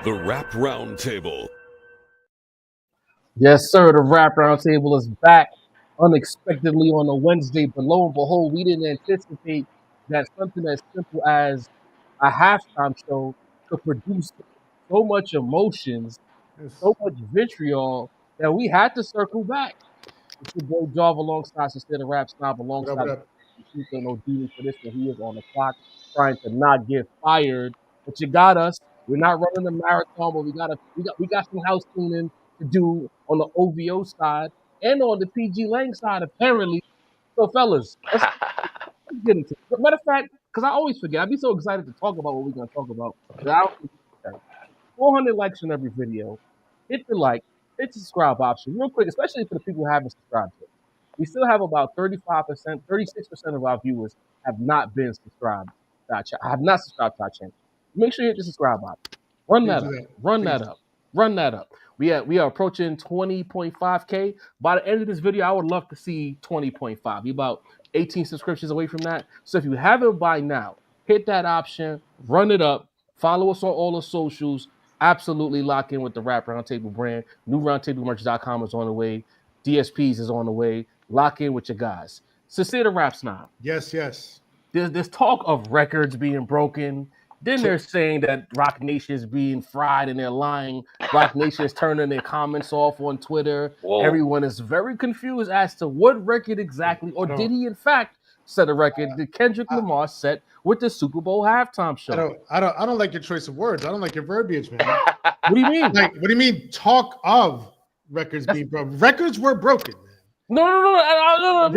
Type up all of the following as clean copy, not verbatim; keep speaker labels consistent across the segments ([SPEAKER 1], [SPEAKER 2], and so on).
[SPEAKER 1] The Rap Roundtable.
[SPEAKER 2] Yes, sir. The Rap Roundtable is back unexpectedly on a Wednesday, but lo and behold, we didn't anticipate that something as simple as a halftime show could produce so much emotions, so much vitriol that we had to circle back. It's your boy Jarv alongside Sincere the Rap Snob,
[SPEAKER 3] What
[SPEAKER 2] alongside
[SPEAKER 3] up?
[SPEAKER 2] Shoot No Demon for this one. He is on the clock trying to not get fired. But you got us. We're not running a marathon, but we got some house cleaning to do on the OVO side and on the PG Lang side, apparently. So, fellas, let's get into it. Matter of fact, because I always forget, I'd be so excited to talk about what we're going to talk about that I don't forget. 400 likes on every video. Hit the like, hit the subscribe option real quick, especially for the people who haven't subscribed yet. We still have about 35%, 36% of our viewers have not been subscribed to our channel, have not subscribed to our channel. Make sure you hit the subscribe button. Run that up. Run that up. Run that up. We are approaching 20.5K. By the end of this video, I would love to see 20.5. We're about 18 subscriptions away from that. So if you haven't by now, hit that option, run it up, follow us on all the socials. Absolutely lock in with the Rap Roundtable brand. New roundtablemerch.com is on the way. DSPs is on the way. Lock in with your guys. Sincere the Rap Snob.
[SPEAKER 3] Yes.
[SPEAKER 2] There's talk of records being broken. Then they're saying that Rock Nation is being fried and they're lying. Rock Nation is turning their comments off on Twitter.
[SPEAKER 4] Whoa.
[SPEAKER 2] Everyone is very confused as to what record exactly, or did he in fact set a record that Kendrick Lamar set with the Super Bowl halftime show?
[SPEAKER 3] I don't like your choice of words. I don't like your verbiage, man.
[SPEAKER 2] What do you mean?
[SPEAKER 3] Like, what do you mean? Talk of records being broken. Records were broken, man.
[SPEAKER 2] No.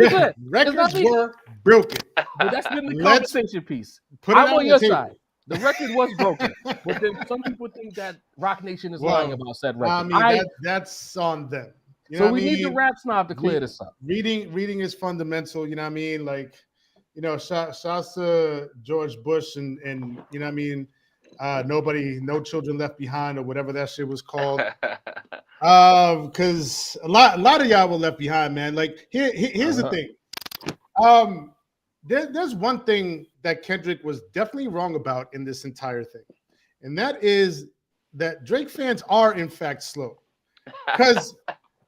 [SPEAKER 3] Records were broken.
[SPEAKER 2] But that's been the conversation piece.
[SPEAKER 3] Put it
[SPEAKER 2] I'm on your
[SPEAKER 3] table.
[SPEAKER 2] side. The record was broken, but then some people think that Rock Nation is lying about said record.
[SPEAKER 3] I mean, that's on them. You know
[SPEAKER 2] so we need the Rap Snob to clear this up.
[SPEAKER 3] Reading is fundamental. You know what I mean? Like, you know, shouts to George Bush and you know what I mean? No children left behind, or whatever that shit was called. Because a lot of y'all were left behind, man. Like, here's the thing. There's one thing that Kendrick was definitely wrong about in this entire thing, and that is that Drake fans are in fact slow. Because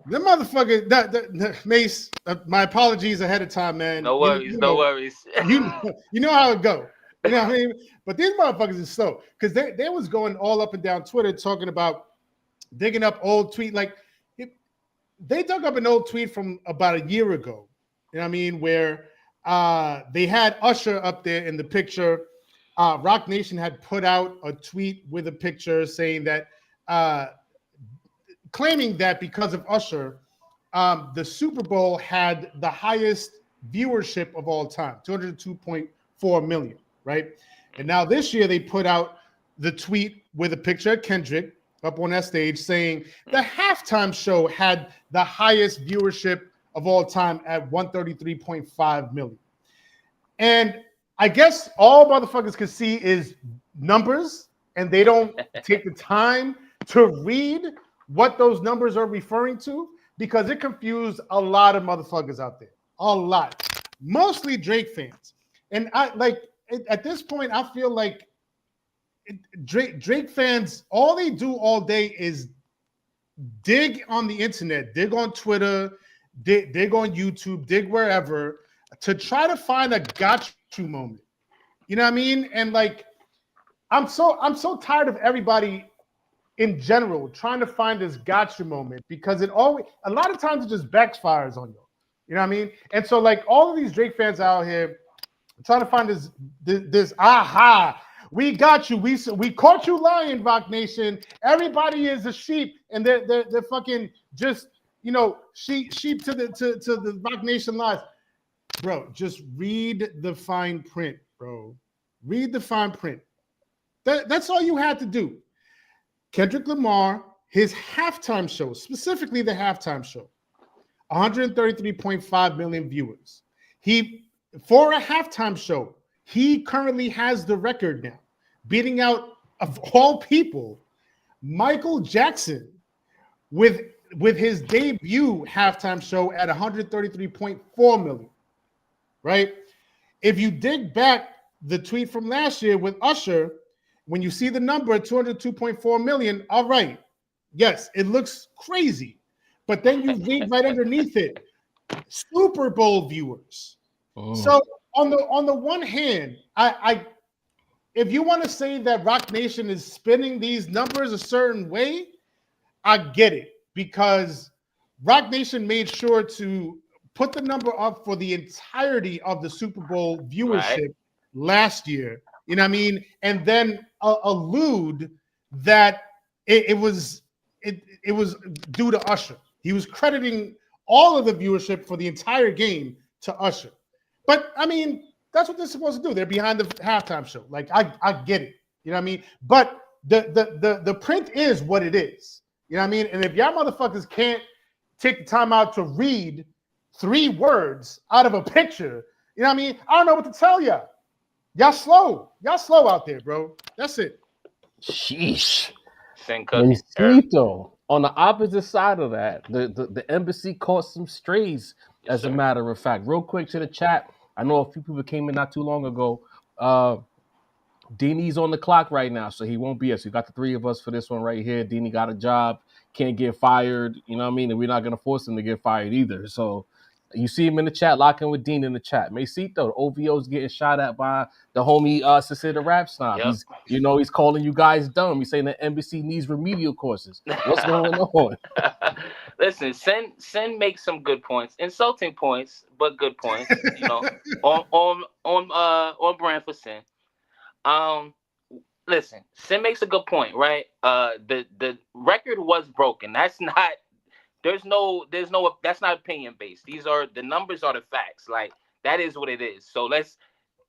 [SPEAKER 3] the motherfucker, Mace, my apologies ahead of time, man.
[SPEAKER 4] No worries, no worries.
[SPEAKER 3] You know how it go. You know what I mean? But these motherfuckers are slow because they was going all up and down Twitter talking about digging up old tweet. Like, they dug up an old tweet from about a year ago. You know what I mean? Where they had Usher up there in the picture. Rock Nation had put out a tweet with a picture saying that, claiming that because of Usher, the Super Bowl had the highest viewership of all time, 202.4 million, right? And now this year they put out the tweet with a picture of Kendrick up on that stage saying the halftime show had the highest viewership of all time at 133.5 million. And I guess all motherfuckers can see is numbers, and they don't take the time to read what those numbers are referring to, because it confused a lot of motherfuckers out there. A lot. Mostly Drake fans. And at this point, I feel like Drake fans, all they do all day is dig on the internet, dig on Twitter, dig on YouTube, dig wherever, to try to find a got you moment. You know what I mean? And like, I'm so tired of everybody in general trying to find this got you moment, because a lot of times it just backfires on you. You know what I mean? And so like all of these Drake fans out here trying to find this aha, we got you. We caught you lying, Rock Nation. Everybody is a sheep, and they're fucking just, you know, sheep to the Rock Nation lies. Bro, just read the fine print, bro. Read the fine print. That's all you had to do. Kendrick Lamar, his halftime show, specifically the halftime show, 133.5 million viewers. For a halftime show, he currently has the record now, beating out, of all people, Michael Jackson with his debut halftime show at 133.4 million, right? If you dig back the tweet from last year with Usher, when you see the number 202.4 million, all right, yes, it looks crazy. But then you read right underneath it, Super Bowl viewers. So on the one hand, I if you want to say that Rock Nation is spinning these numbers a certain way, I get it, because Rock Nation made sure to put the number up for the entirety of the Super Bowl viewership last year. You know what I mean? And then allude that it was due to Usher. He was crediting all of the viewership for the entire game to Usher. But I mean, that's what they're supposed to do. They're behind the halftime show. Like I get it. You know what I mean? But the print is what it is. You know what I mean? And if y'all motherfuckers can't take the time out to read 3 words out of a picture, you know what I mean? I don't know what to tell y'all. Y'all slow. Y'all slow out there, bro. That's it.
[SPEAKER 2] Sheesh. Luisito, on the opposite side of that, the embassy caught some strays, as a matter of fact. Real quick to the chat. I know a few people came in not too long ago. Deanie's on the clock right now, so he won't be us. We got the 3 of us for this one right here. Deanie got a job, can't get fired, you know what I mean? And we're not going to force him to get fired either. So you see him in the chat, locking with Dean in the chat. Macito, the OVO's getting shot at by the homie Cecil the Rap Snob. Yep. He's calling you guys dumb. He's saying the embassy needs remedial courses. What's going on?
[SPEAKER 4] Listen, Sen makes some good points, insulting points, but good points. On brand for Sen. Listen, Sin makes a good point, right? The record was broken. That's not. That's not opinion based. The numbers are the facts. Like, that is what it is. So let's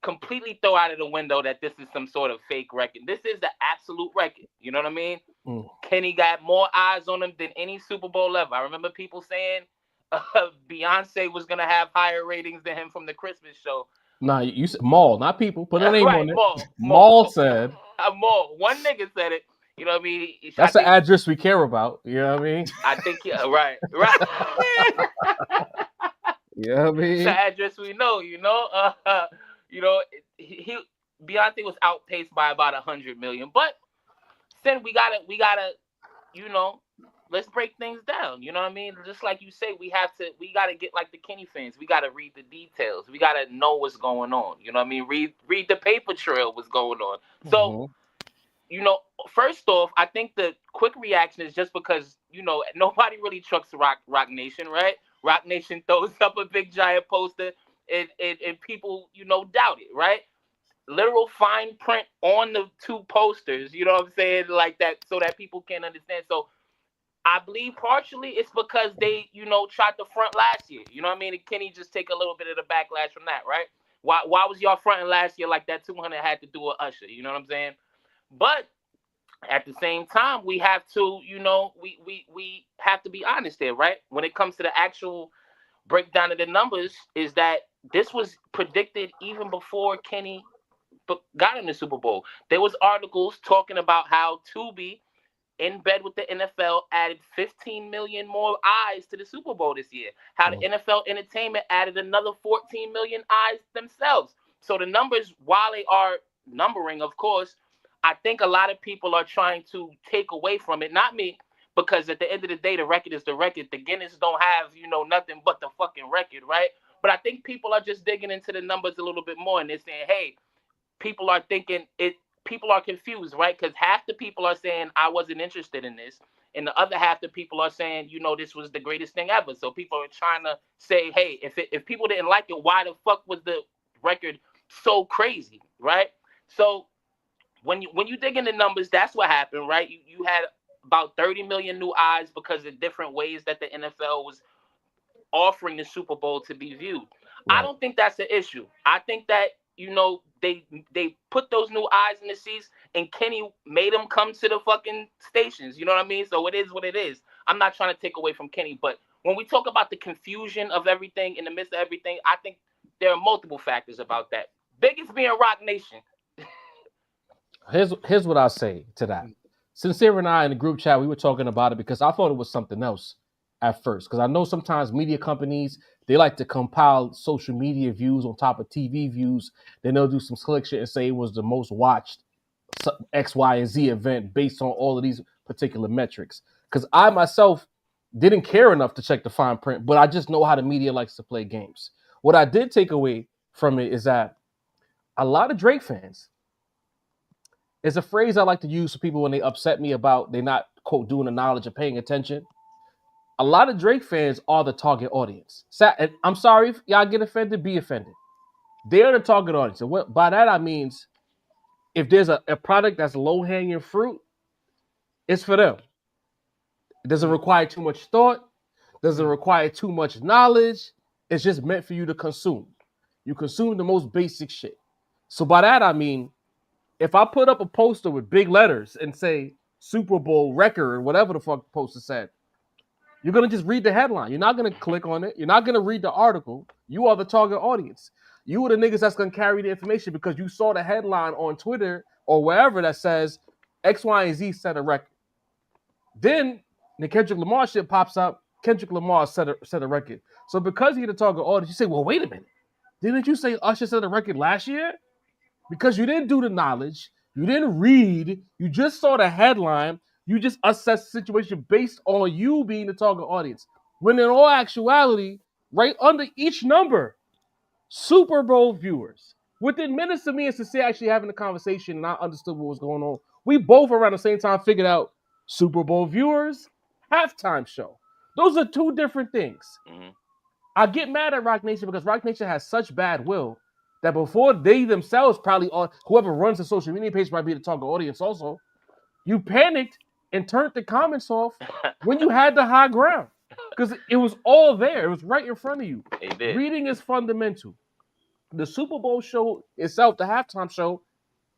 [SPEAKER 4] completely throw out of the window that this is some sort of fake record. This is the absolute record. You know what I mean? Kenny got more eyes on him than any Super Bowl ever. I remember people saying Beyonce was gonna have higher ratings than him from the Christmas show.
[SPEAKER 2] Nah, you said Maul, not people. Put a name on it.
[SPEAKER 4] Maul
[SPEAKER 2] said.
[SPEAKER 4] Maul. One nigga said it. You know what I mean?
[SPEAKER 2] That's the address we care about. You know what I mean?
[SPEAKER 4] I think, right.
[SPEAKER 2] You know what I mean?
[SPEAKER 4] It's the address we know, Beyonce was outpaced by about 100 million. But then we gotta, let's break things down. You know what I mean? Just like you say, we gotta get like the Kenny fans. We gotta read the details. We gotta know what's going on. You know what I mean? Read the paper trail, what's going on. So, first off, I think the quick reaction is just because, nobody really trusts Rock Nation, right? Rock Nation throws up a big giant poster and people, doubt it, right? Literal fine print on the 2 posters, you know what I'm saying? Like that, so that people can understand. So I believe partially it's because they, tried to front last year. You know what I mean? And Kenny just take a little bit of the backlash from that, right? Why was y'all fronting last year like that 200 had to do with Usher? You know what I'm saying? But at the same time, we have to, we have to be honest there, right? When it comes to the actual breakdown of the numbers, is that this was predicted even before Kenny got in the Super Bowl. There was articles talking about how Tubi, in bed with the NFL, added 15 million more eyes to the Super Bowl this year. How the NFL Entertainment added another 14 million eyes themselves. So the numbers, while they are numbering, of course, I think a lot of people are trying to take away from it. Not me, because at the end of the day, the record is the record. The Guinness don't have, nothing but the fucking record, right? But I think people are just digging into the numbers a little bit more, and they're saying, hey, people are thinking it. People are confused, right? Because half the people are saying I wasn't interested in this, and the other half the people are saying, this was the greatest thing ever. So people are trying to say, hey, if people didn't like it, why the fuck was the record so crazy, right? So when you dig into numbers, that's what happened, right? You had about 30 million new eyes because of different ways that the NFL was offering the Super Bowl to be viewed. Right. I don't think that's the issue. I think that they put those new eyes in the seats, and Kenny made them come to the fucking stations. You know what I mean? So it is what it is. I'm not trying to take away from Kenny, but when we talk about the confusion of everything in the midst of everything, I think there are multiple factors about that. Biggest being Rock Nation.
[SPEAKER 2] Here's what I'll say to that. Sincere and I in the group chat, we were talking about it because I thought it was something else at first. Because I know sometimes media companies, they like to compile social media views on top of TV views. Then they'll do some slick shit and say it was the most watched X, Y, and Z event based on all of these particular metrics. Because I myself didn't care enough to check the fine print, but I just know how the media likes to play games. What I did take away from it is that a lot of Drake fans, is a phrase I like to use for people when they upset me about they not, quote, doing the knowledge or paying attention. A lot of Drake fans are the target audience. And I'm sorry if y'all get offended, be offended. They're the target audience. And by that I means if there's a product that's low-hanging fruit, it's for them. It doesn't require too much thought. Doesn't require too much knowledge. It's just meant for you to consume. You consume the most basic shit. So by that I mean, if I put up a poster with big letters and say Super Bowl record or whatever the fuck the poster said, you're going to just read the headline. You're not going to click on it. You're not going to read the article. You are the target audience. You are the niggas that's going to carry the information because you saw the headline on Twitter or wherever that says X, Y, and Z set a record. Then the Kendrick Lamar shit pops up. Kendrick Lamar set a record. So because he's the target audience, you say, well, wait a minute. Didn't you say Usher set a record last year? Because you didn't do the knowledge. You didn't read. You just saw the headline. You just assess the situation based on you being the target audience. When in all actuality, right under each number, Super Bowl viewers. Within minutes of me and Sincere actually having a conversation and I understood what was going on, we both around the same time figured out Super Bowl viewers, halftime show. Those are two different things. Mm-hmm. I get mad at Rock Nation because Rock Nation has such bad will that before they themselves probably, whoever runs the social media page might be the target audience also, you panicked and turned the comments off when you had the high ground. Because it was all there. It was right in front of you. Reading is fundamental. The Super Bowl show itself, the halftime show,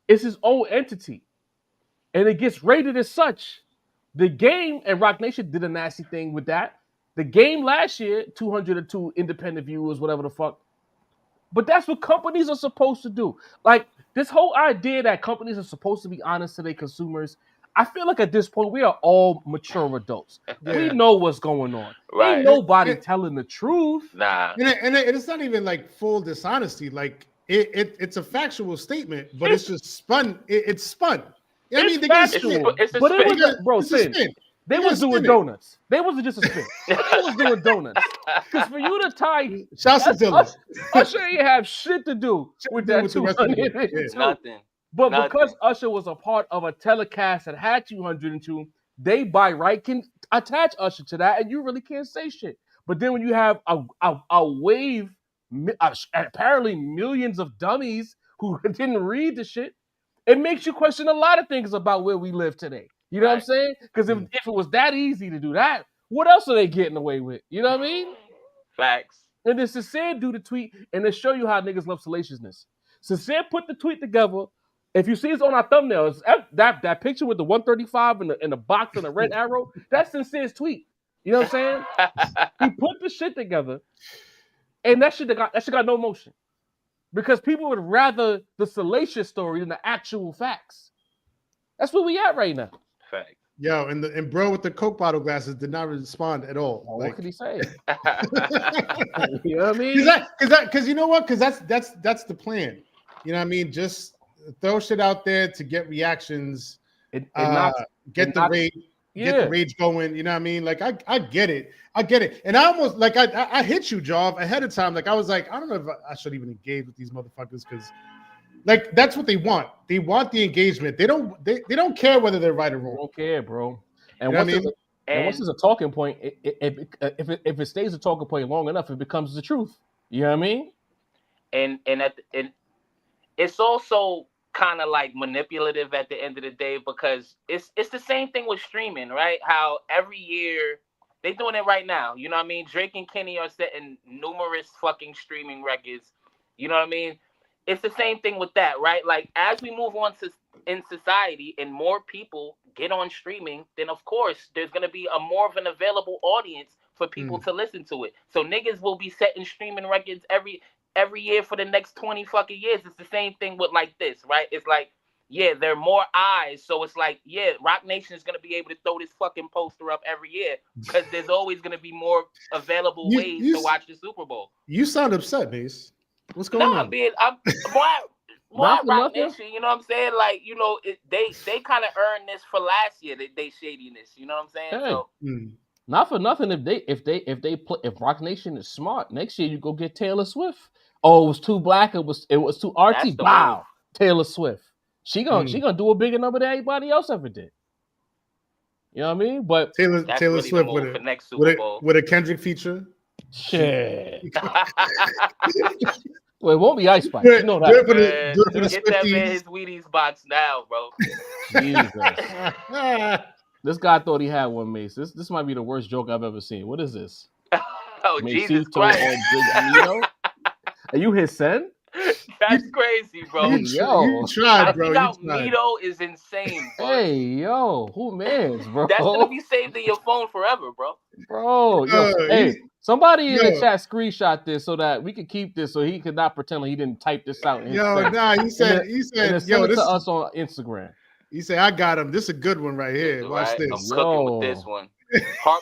[SPEAKER 2] is its own entity. And it gets rated as such. The game, and Rock Nation did a nasty thing with that. The game last year, 202 independent viewers, whatever the fuck. But that's what companies are supposed to do. Like, this whole idea that companies are supposed to be honest to their consumers, I feel like at this point, we are all mature adults. Yeah. We know what's going on. Right. Ain't nobody telling the truth.
[SPEAKER 3] Nah. And it's not even like full dishonesty. Like, it's a factual statement, but it's just spun. It's spun. You know what I mean? They get spin.
[SPEAKER 2] It's a spin. Bro, spin. They was doing donuts. They wasn't just a spin. They was doing donuts. Because for you to tie,
[SPEAKER 3] shouts to Dylan.
[SPEAKER 2] Usher ain't have shit to do with that 200.
[SPEAKER 4] Nothing.
[SPEAKER 2] But because Usher was a part of a telecast that had 202, they by right can attach Usher to that, and you really can't say shit. But then when you have a wave, apparently millions of dummies who didn't read the shit, it makes you question a lot of things about where we live today. You know what I'm saying? Because if it was that easy to do that, what else are they getting away with? You know what I mean?
[SPEAKER 4] Facts.
[SPEAKER 2] And then Sincere do the tweet, and they show you how niggas love salaciousness. Sincere put the tweet together. If you see it's on our thumbnails, that picture with the 135 and the box and the red arrow, that's Sincere's tweet. You know what I'm saying? He put the shit together, and that shit got no motion. Because people would rather the salacious story than the actual facts. That's where we at right now.
[SPEAKER 4] Fact.
[SPEAKER 3] Yo, and bro with the Coke bottle glasses did not respond at all.
[SPEAKER 2] What could he say? You know what I mean?
[SPEAKER 3] Because you know what? Because that's the plan. You know what I mean? Just throw shit out there to get reactions, get the rage going. You know what I mean? Like I get it, and I almost like I hit you, Jav, ahead of time. Like I was like, I don't know if I should even engage with these motherfuckers because. Like that's what they want. They want the engagement. They don't care whether they're right or wrong.
[SPEAKER 2] They don't care, bro. And once it's a talking point, if it stays a talking point long enough, it becomes the truth. You know what I mean?
[SPEAKER 4] And it's also kind of like manipulative at the end of the day because it's the same thing with streaming, right? How every year they're doing it right now. You know what I mean? Drake and Kenny are setting numerous fucking streaming records. You know what I mean? It's the same thing with that, right? Like, as we move on in society and more people get on streaming, then, of course, there's going to be a more of an available audience for people to listen to it. So niggas will be setting streaming records every year for the next 20 fucking years. It's the same thing with, like, this, right? It's like, yeah, there are more eyes. So it's like, yeah, Rock Nation is going to be able to throw this fucking poster up every year because there's always going to be more available ways to watch the Super Bowl.
[SPEAKER 3] You sound upset, Mace. What's going on?
[SPEAKER 4] Why
[SPEAKER 2] Not for
[SPEAKER 4] Rock
[SPEAKER 2] nothing.
[SPEAKER 4] Nation, you know what I'm saying? Like, you know, they kind of earned this for last year. They shadiness, you know what I'm saying?
[SPEAKER 2] Hey,
[SPEAKER 4] So
[SPEAKER 2] not for nothing. If Rock Nation is smart, next year you go get Taylor Swift. Oh, it was too black. It was too
[SPEAKER 4] that's
[SPEAKER 2] artsy.
[SPEAKER 4] the move.
[SPEAKER 2] Wow, Taylor Swift. She gonna do a bigger number than anybody else ever did. You know what I mean? But
[SPEAKER 4] That's
[SPEAKER 3] Taylor
[SPEAKER 4] really
[SPEAKER 3] Swift
[SPEAKER 4] the move for next Super Bowl.
[SPEAKER 3] with a Kendrick feature.
[SPEAKER 2] shit. Well, it won't be Ice Spice. You know
[SPEAKER 3] Do it
[SPEAKER 2] that.
[SPEAKER 3] for the
[SPEAKER 4] Get that man
[SPEAKER 3] Swifties.
[SPEAKER 4] his Wheaties box now, bro.
[SPEAKER 2] Jesus. This guy thought he had one, Mace. This might be the worst joke I've ever seen. What is this?
[SPEAKER 4] Oh, Jesus
[SPEAKER 2] Macito
[SPEAKER 4] Christ.
[SPEAKER 2] on Big Mito? Are you his son?
[SPEAKER 4] That's crazy, bro.
[SPEAKER 3] You tried, bro.
[SPEAKER 4] Finding out
[SPEAKER 3] You tried.
[SPEAKER 4] Mito is insane, bro.
[SPEAKER 2] Hey, yo, who mans, bro?
[SPEAKER 4] That's gonna be saved in your phone forever, bro.
[SPEAKER 2] Bro, yo,
[SPEAKER 3] He's-
[SPEAKER 2] somebody in the
[SPEAKER 3] yo.
[SPEAKER 2] chat screenshot this so that we could keep this so he could not pretend like he didn't type this out. And
[SPEAKER 3] Yo,
[SPEAKER 2] send it.
[SPEAKER 3] nah, he
[SPEAKER 2] And
[SPEAKER 3] said,
[SPEAKER 2] then
[SPEAKER 3] yo,
[SPEAKER 2] send it
[SPEAKER 3] this
[SPEAKER 2] to us on Instagram.
[SPEAKER 3] he said, I got him. This is a good one right here. Watch
[SPEAKER 4] Right?
[SPEAKER 3] this.
[SPEAKER 4] I'm cooking with this one.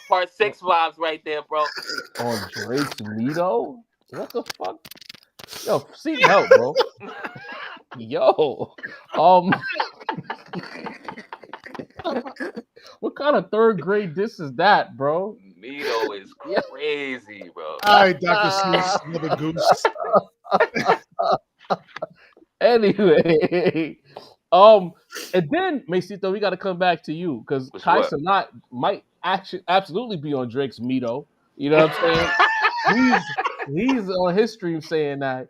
[SPEAKER 4] Part 6 vibes right there, bro.
[SPEAKER 2] On Drake's Mito? What the fuck? Yo, seek help, bro. Yo, what kind of third grade diss is that, bro?
[SPEAKER 4] Mito is crazy, bro.
[SPEAKER 3] All right, Dr. Seuss, Mother Goose.
[SPEAKER 2] Anyway, and then Macito, we got to come back to you because Kai Cenat might actually absolutely be on Drake's Mito. You know what I'm saying? he's on his stream saying that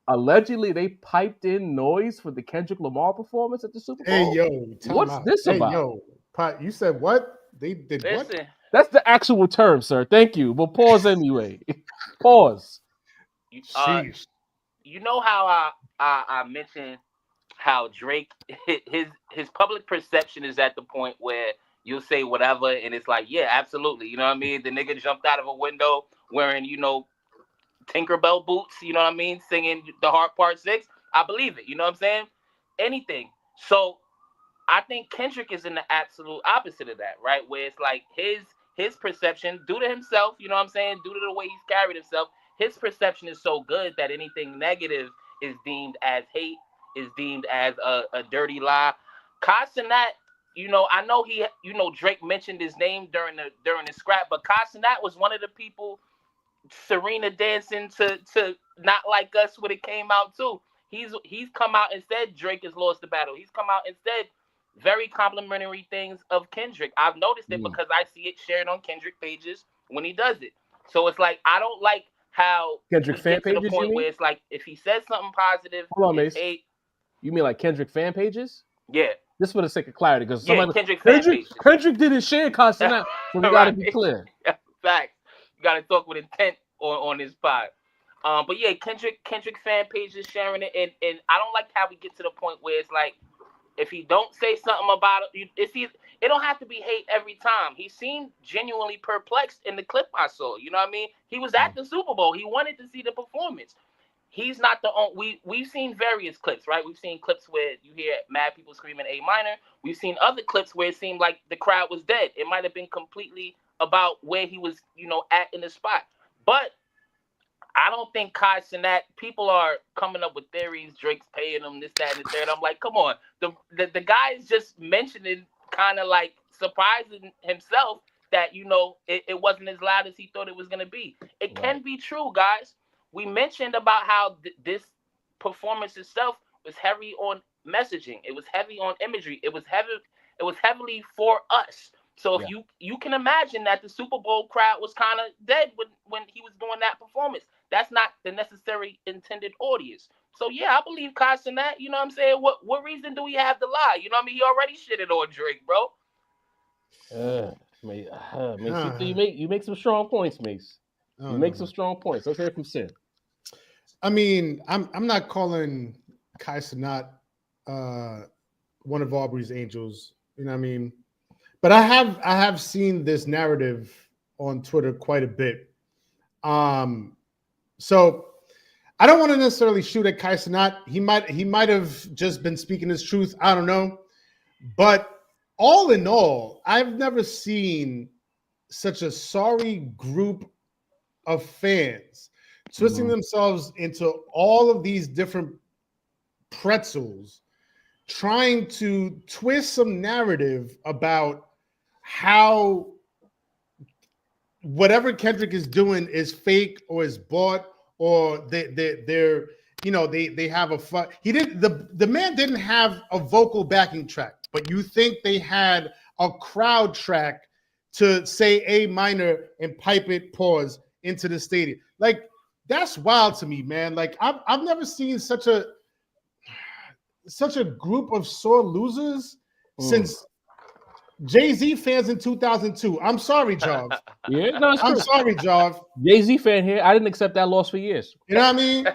[SPEAKER 2] allegedly they piped in noise for the Kendrick Lamar performance at the Super Bowl.
[SPEAKER 3] Hey yo,
[SPEAKER 2] what's this about?
[SPEAKER 3] Yo, Pot, you said what? They did what?
[SPEAKER 2] That's the actual term, sir. Thank you. But pause anyway. Pause.
[SPEAKER 4] You know how I mentioned how Drake his public perception is at the point where you'll say whatever and it's like, yeah, absolutely. You know what I mean? The nigga jumped out of a window wearing, you know, Tinkerbell boots, you know what I mean? Singing the Heart Part 6. I believe it. You know what I'm saying? Anything. So I think Kendrick is in the absolute opposite of that, right? Where it's like his perception, due to himself, you know what I'm saying? Due to the way he's carried himself, his perception is so good that anything negative is deemed as hate, is deemed as a dirty lie. Kai Cenat, you know, I know Drake mentioned his name during the scrap, but Kai Cenat was one of the people Serena dancing to Not Like Us when it came out too. He's come out and said Drake has lost the battle. He's come out and said very complimentary things of Kendrick. I've noticed it because I see it shared on Kendrick pages when he does it. So it's like I don't like how
[SPEAKER 2] Kendrick fan pages.
[SPEAKER 4] To the point where it's like if he says something positive,
[SPEAKER 2] hold on, Mace. You mean like Kendrick fan pages?
[SPEAKER 4] Yeah.
[SPEAKER 2] Just for the sake of clarity, because
[SPEAKER 4] Kendrick fan pages.
[SPEAKER 2] Kendrick didn't share Kai Cenat, so we gotta be clear.
[SPEAKER 4] Facts. You gotta talk with intent on this pod. But yeah, Kendrick fan pages sharing it, and I don't like how we get to the point where it's like if he don't say something about it, it don't have to be hate every time. He seemed genuinely perplexed in the clip I saw. You know what I mean? He was at the Super Bowl. He wanted to see the performance. He's not the only. We've seen various clips, right? We've seen clips where you hear mad people screaming A minor. We've seen other clips where it seemed like the crowd was dead. It might have been completely about where he was, you know, at in the spot. But I don't think Kai Cenat, people are coming up with theories, Drake's paying him this, that, and the third. I'm like, come on. The guy is just mentioning, kind of like surprising himself that, you know, it wasn't as loud as he thought it was going to be. It can be true, guys. We mentioned about how this performance itself was heavy on messaging. It was heavy on imagery. It was heavily for us. So if you can imagine that the Super Bowl crowd was kind of dead when he was doing that performance. That's not the necessary intended audience. So yeah, I believe Kai Cenat, you know what I'm saying? What reason do we have to lie? You know what I mean? He already shitted on Drake, bro.
[SPEAKER 2] Mace, you make some strong points, Mace. You make some strong points. Let's hear from Sin.
[SPEAKER 3] I mean, I'm not calling Kai Cenat one of Aubrey's angels. You know what I mean? But I have seen this narrative on Twitter quite a bit. So I don't want to necessarily shoot at Kai Cenat. He might have just been speaking his truth. I don't know. But all in all, I've never seen such a sorry group of fans twisting themselves into all of these different pretzels trying to twist some narrative about how whatever Kendrick is doing is fake or is bought or they're they have a fun. He didn't the man didn't have a vocal backing track, but you think they had a crowd track to say A minor and pipe it pause into the stadium. Like that's wild to me, man. Like I've never seen such a group of sore losers since Jay-Z fans in 2002. I'm sorry, Jarv.
[SPEAKER 2] Yeah, no,
[SPEAKER 3] I'm sorry, Jarv.
[SPEAKER 2] Jay-Z fan here. I didn't accept that loss for years.
[SPEAKER 3] You know what I mean?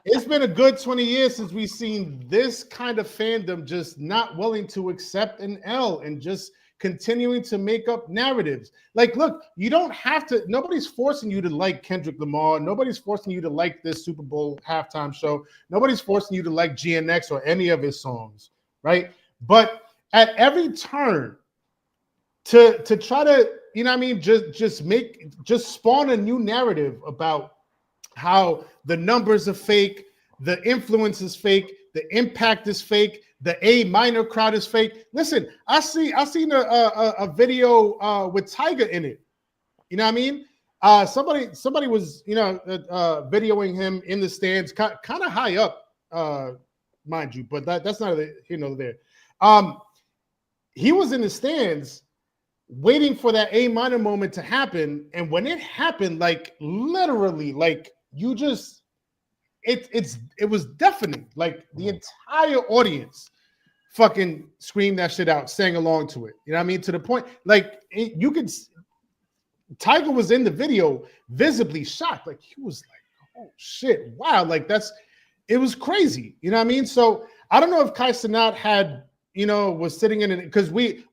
[SPEAKER 3] It's been a good 20 years since we've seen this kind of fandom just not willing to accept an L and just continuing to make up narratives. Like, look, you don't have to, nobody's forcing you to like Kendrick Lamar. Nobody's forcing you to like this Super Bowl halftime show. Nobody's forcing you to like GNX or any of his songs, right? But at every turn, to try to, you know what I mean, just spawn a new narrative about how the numbers are fake, the influence is fake, the impact is fake, the A minor crowd is fake. Listen, I seen a video with Tyga in it. You know what I mean? Somebody was videoing him in the stands, kind of high up, mind you, but that's not there. He was in the stands waiting for that A minor moment to happen, and when it happened, like literally, like you just it was deafening. Like the entire audience fucking screamed that shit out, sang along to it. You know what I mean? To the point, like you could. Tyga was in the video, visibly shocked. Like he was like, "Oh shit, wow!" Like it was crazy. You know what I mean? So I don't know if Kai Cenat had, was sitting in it because we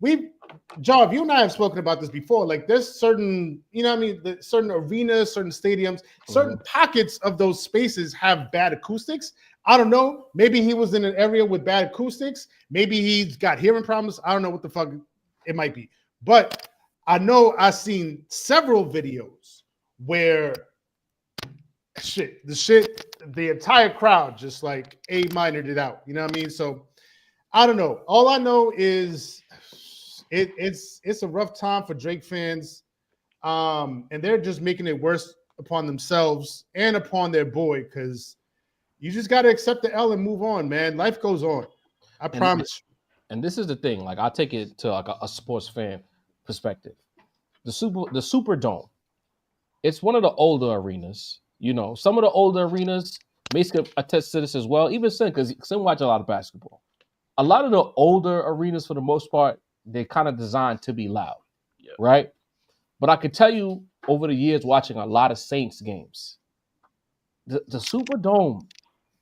[SPEAKER 3] Jarv, you and I have spoken about this before. Like there's certain, certain arenas, certain stadiums, certain pockets of those spaces have bad acoustics. I don't know. Maybe he was in an area with bad acoustics. Maybe he's got hearing problems. I don't know what the fuck it might be. But I know I've seen several videos where the entire crowd just like A minored it out. You know what I mean? So I don't know. All I know is it's a rough time for Drake fans, and they're just making it worse upon themselves and upon their boy, because you just got to accept the L and move on, man. Life goes on. I promise you.
[SPEAKER 2] And this is the thing. Like I'll take it to like a sports fan perspective. The Superdome. It's one of the older arenas. Some of the older arenas, Mace can attest to this as well. Even Sin, because Sin watch a lot of basketball. A lot of the older arenas, for the most part, they're kind of designed to be loud, right? But I could tell you over the years watching a lot of Saints games, the Superdome,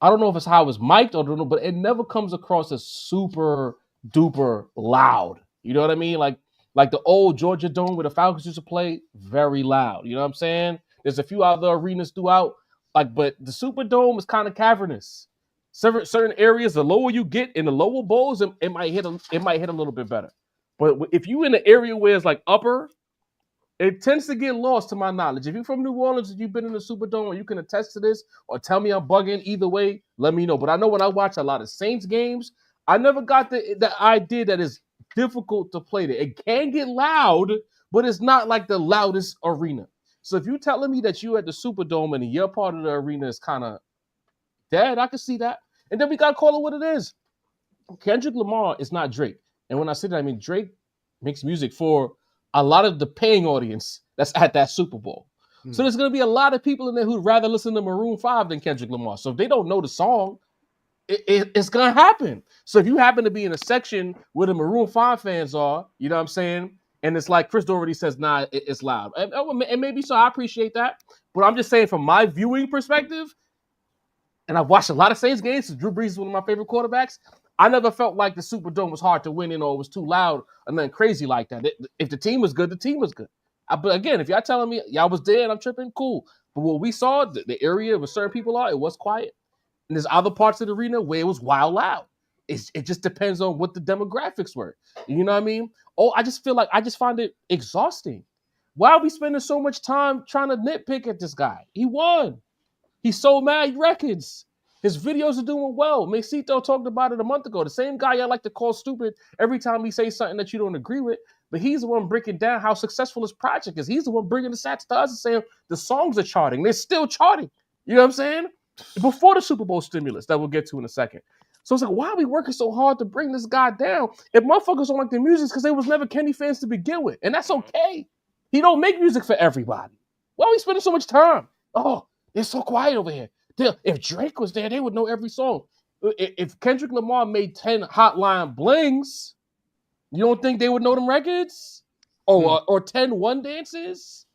[SPEAKER 2] I don't know if it's how it's mic'd or I don't know, but it never comes across as super duper loud. You know what I mean? Like the old Georgia Dome where the Falcons used to play, very loud. You know what I'm saying? There's a few other arenas throughout, but the Superdome is kind of cavernous. Certain areas, the lower you get in the lower bowls, it might hit a little bit better. But if you in an area where it's like upper, it tends to get lost to my knowledge. If you're from New Orleans and you've been in the Superdome, and you can attest to this or tell me I'm bugging, either way, let me know. But I know when I watch a lot of Saints games, I never got the idea that it's difficult to play there. It can get loud, but it's not like the loudest arena. So if you're telling me that you at the Superdome and your part of the arena is kind of dead, I can see that. And then we got to call it what it is. Kendrick Lamar is not Drake. And when I say that, I mean Drake makes music for a lot of the paying audience that's at that Super Bowl. So there's going to be a lot of people in there who'd rather listen to Maroon 5 than Kendrick Lamar. So if they don't know the song, it's going to happen. So if you happen to be in a section where the Maroon 5 fans are, you know what I'm saying? And it's like Chris Doherty says, nah, it's loud. And maybe so, I appreciate that. But I'm just saying from my viewing perspective, and I've watched a lot of Saints games, so Drew Brees is one of my favorite quarterbacks, I never felt like the Superdome was hard to win in or it was too loud and then crazy like that. If the team was good, the team was good. But again, if y'all telling me y'all was there and I'm tripping, cool. But what we saw, the area where certain people are, it was quiet. And there's other parts of the arena where it was wild loud. It just depends on what the demographics were. You know what I mean? I just find it exhausting. Why are we spending so much time trying to nitpick at this guy? He won. He sold mad records. His videos are doing well. Mesito talked about it a month ago. The same guy I like to call stupid every time he says something that you don't agree with, but he's the one breaking down how successful his project is. He's the one bringing the stats to us and saying the songs are charting. They're still charting. You know what I'm saying? Before the Super Bowl stimulus that we'll get to in a second. So it's like, why are we working so hard to bring this guy down? If motherfuckers don't like the music, because they was never Kenny fans to begin with. And that's okay. He don't make music for everybody. Why are we spending so much time? Oh, they're so quiet over here. If Drake was there, they would know every song. If Kendrick Lamar made 10 Hotline Blings, you don't think they would know them records? Or 10 One Dances?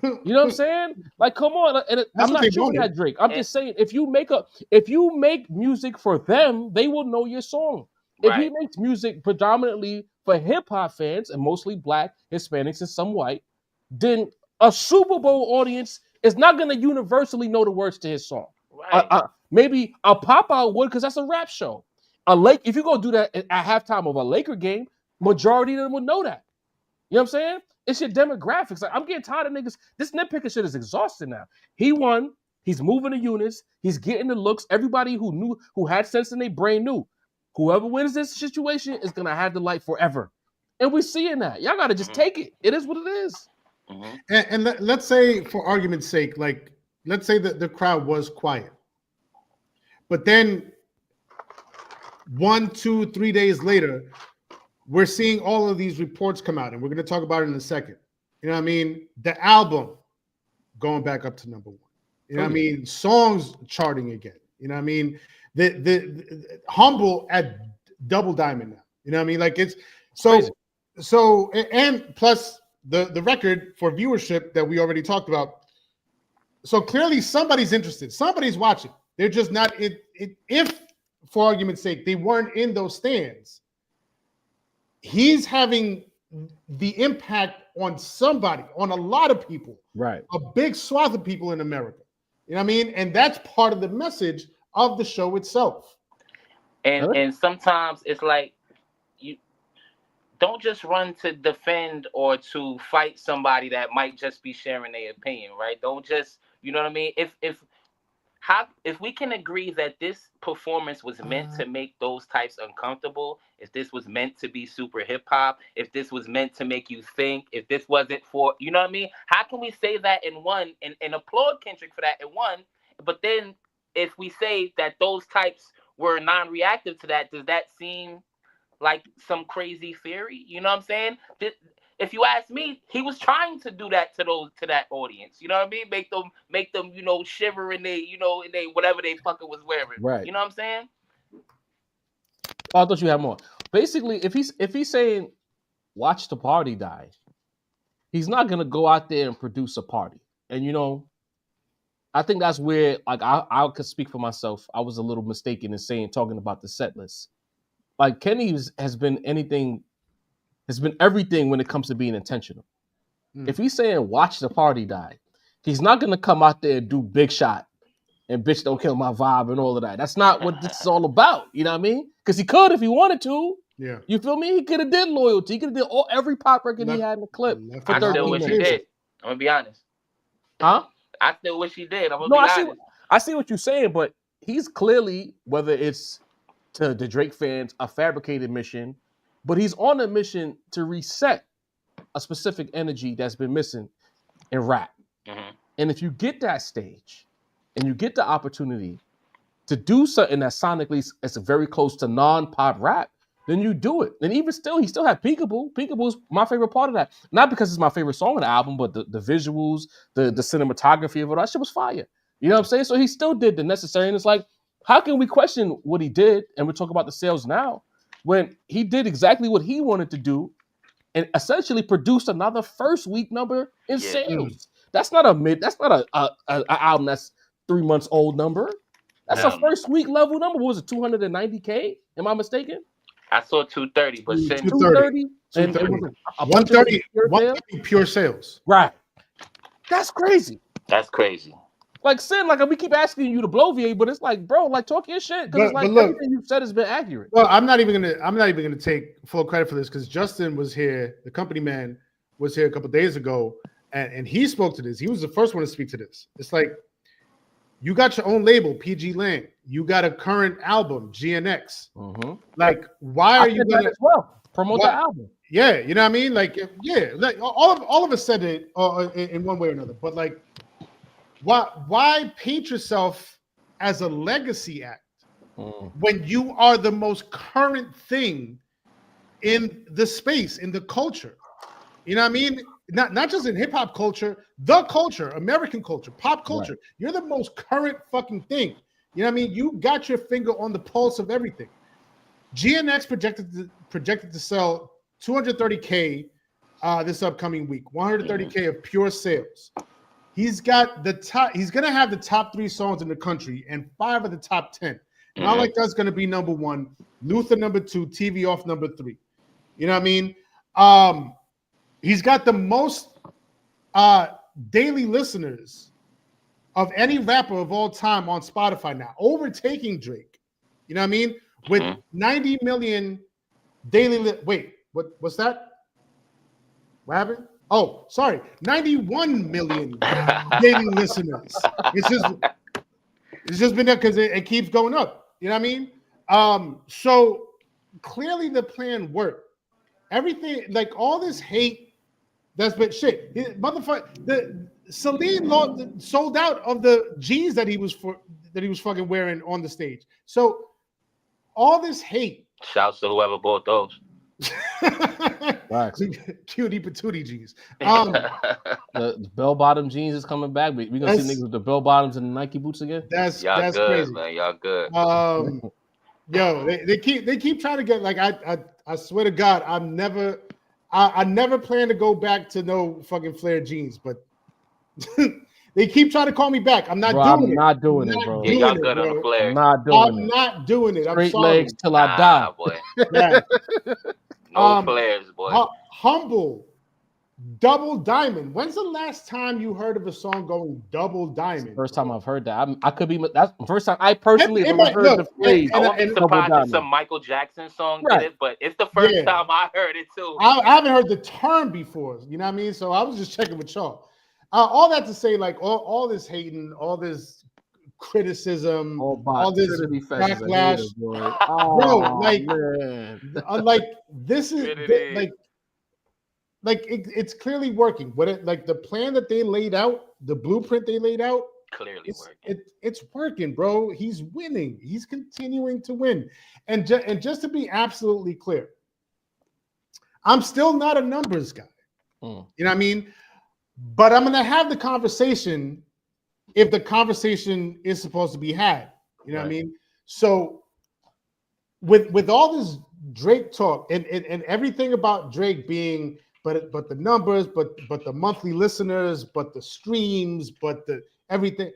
[SPEAKER 2] You know what I'm saying? Like, come on. And I'm not shooting at Drake. I'm just saying, if you make music for them, they will know your song. Right. If he makes music predominantly for hip-hop fans, and mostly Black, Hispanics, and some white, then a Super Bowl audience is not going to universally know the words to his song. Right. Maybe a pop-out would, because that's a rap show. If you go do that at halftime of a Laker game, majority of them would know that. You know what I'm saying? It's your demographics. Like, I'm getting tired of niggas. This nitpicking shit is exhausting now. He won. He's moving the units. He's getting the looks. Everybody who had sense in their brain knew. Whoever wins this situation is going to have the light forever. And we're seeing that. Y'all got to just take it. It is what it is.
[SPEAKER 3] Mm-hmm. And let's say, for argument's sake, like, let's say that the crowd was quiet. But then 1, 2, 3 days later, we're seeing all of these reports come out, and we're going to talk about it in a second. You know what I mean? The album going back up to #1. You know what I mean? Songs charting again. You know what I mean? The Humble at double diamond now. You know what I mean? Like, it's so and plus the record for viewership that we already talked about. So clearly somebody's interested. Somebody's watching. They're just not if, for argument's sake, they weren't in those stands. He's having the impact on somebody, on a lot of people,
[SPEAKER 2] right?
[SPEAKER 3] A big swath of people in America. You know what I mean? And that's part of the message of the show itself.
[SPEAKER 4] And sometimes it's like, you don't just run to defend or to fight somebody that might just be sharing their opinion, right? Don't just, you know what I mean? If we can agree that this performance was meant to make those types uncomfortable, if this was meant to be super hip hop, if this was meant to make you think, if this wasn't for, you know what I mean? How can we say that in one and applaud Kendrick for that in one, but then if we say that those types were non-reactive to that, does that seem like some crazy theory? You know what I'm saying? If you ask me, he was trying to do that to that audience. You know what I mean? Make them, you know, shiver in they whatever they fucking was wearing.
[SPEAKER 2] Right.
[SPEAKER 4] You know what I'm saying?
[SPEAKER 2] Oh, I thought you had more. Basically, if he's saying watch the party die, he's not gonna go out there and produce a party. And you know, I think that's where, like, I could speak for myself. I was a little mistaken in talking about the set list. Like, Kenny has been everything when it comes to being intentional. If he's saying watch the party die, he's not going to come out there and do Big Shot and Bitch Don't Kill My Vibe and all of that. That's not what this is all about. You know what I mean? Because he could if he wanted to.
[SPEAKER 3] Yeah.
[SPEAKER 2] You feel me? He could have did Loyalty. He could have did every pop record he had in the clip.
[SPEAKER 4] I still wish he did. I'm going to be honest.
[SPEAKER 2] Huh?
[SPEAKER 4] I still wish he did. I'm going to be honest.
[SPEAKER 2] I see what you're saying, but he's clearly, whether it's to the Drake fans, a fabricated mission, but he's on a mission to reset a specific energy that's been missing in rap. Mm-hmm. And if you get that stage and you get the opportunity to do something that sonically is very close to non-pop rap, then you do it. And even still, he still had Peekaboo. Peekaboo's my favorite part of that. Not because it's my favorite song on the album, but the visuals, the cinematography of it, that shit was fire. You know what I'm saying? So he still did the necessary. And it's like, how can we question what he did? And we talk about the sales now, when he did exactly what he wanted to do and essentially produced another first week number in sales. That's not an album that's 3 months old number. That's a first week level number. What was it, 290K? Am I mistaken?
[SPEAKER 4] I saw 230, but
[SPEAKER 2] 230 and
[SPEAKER 3] 130 pure sales.
[SPEAKER 2] Right. That's crazy.
[SPEAKER 4] That's crazy.
[SPEAKER 2] Like, Sin, like, we keep asking you to bloviate, but it's like, bro, like, talk your shit, because it's like everything you've said has been accurate.
[SPEAKER 3] Well, I'm not even gonna take full credit for this, because Justin was here, the company man was here a couple of days ago, and he spoke to this. He was the first one to speak to this. It's like, You got your own label, PG Lang. You got a current album, GNX. Like, why are you gonna
[SPEAKER 2] as well promote the album?
[SPEAKER 3] Yeah, you know what I mean. Like, yeah, like all of us said it in one way or another. But like, why paint yourself as a legacy act when you are the most current thing in the space, in the culture? You know what I mean? Not just in hip hop culture, the culture, American culture, pop culture. Right. You're the most current fucking thing. You know what I mean? You got your finger on the pulse of everything. GNX projected to sell 230K this upcoming week, 130K of pure sales. He's got the top. He's gonna have the top 3 songs in the country and 5 of the top 10. Not like that's gonna be number 1, Luther number 2, TV off number 3. You know what I mean? He's got the most daily listeners of any rapper of all time on Spotify now, overtaking Drake. You know what I mean? With 90 million daily. Wait, what's that? What happened? Oh, sorry, 91 million daily listeners. It's just been there because it keeps going up. You know what I mean? So clearly the plan worked. Everything, like all this hate. That's been shit. Motherfucker, the Celine sold out of the jeans that he was fucking wearing on the stage. So all this hate.
[SPEAKER 4] Shouts to whoever bought those.
[SPEAKER 3] Cutie patootie jeans.
[SPEAKER 2] The bell bottom jeans is coming back. We're gonna see niggas with the bell bottoms and the Nike boots again.
[SPEAKER 3] That's
[SPEAKER 4] good,
[SPEAKER 3] crazy,
[SPEAKER 4] man. Y'all good.
[SPEAKER 3] Yo, they keep trying to get like I swear to God, I never plan to go back to no fucking flare jeans, but they keep trying to call me back. I'm not doing it.
[SPEAKER 2] I'm not doing it, bro.
[SPEAKER 4] Yeah, y'all good on the flare.
[SPEAKER 2] I'm not doing it.
[SPEAKER 3] I'm not doing it.
[SPEAKER 2] Straight
[SPEAKER 3] I'm sorry.
[SPEAKER 2] legs till I die.
[SPEAKER 4] Boy.
[SPEAKER 3] Yeah.
[SPEAKER 4] No flares, boy.
[SPEAKER 3] Humble, Double Diamond. When's the last time you heard of a song going Double Diamond?
[SPEAKER 2] First time I've heard that. I could be. That's the first time I personally have heard the phrase.
[SPEAKER 4] I won't be surprised if some Michael Jackson song did it, but it's the first time I heard it too.
[SPEAKER 3] I haven't heard the term before. You know what I mean? So I was just checking with y'all. All that to say, like all this hating, all this criticism, all this backlash, bro. Like this is like it's clearly working. What like the plan that they laid out, the blueprint they laid out,
[SPEAKER 4] clearly working.
[SPEAKER 3] It's working, bro. He's winning. He's continuing to win. And just to be absolutely clear, I'm still not a numbers guy. You know what I mean? But I'm gonna have the conversation if the conversation is supposed to be had. You know what I mean? So with all this Drake talk and everything about Drake being but the numbers, but the monthly listeners, but the streams, but the everything.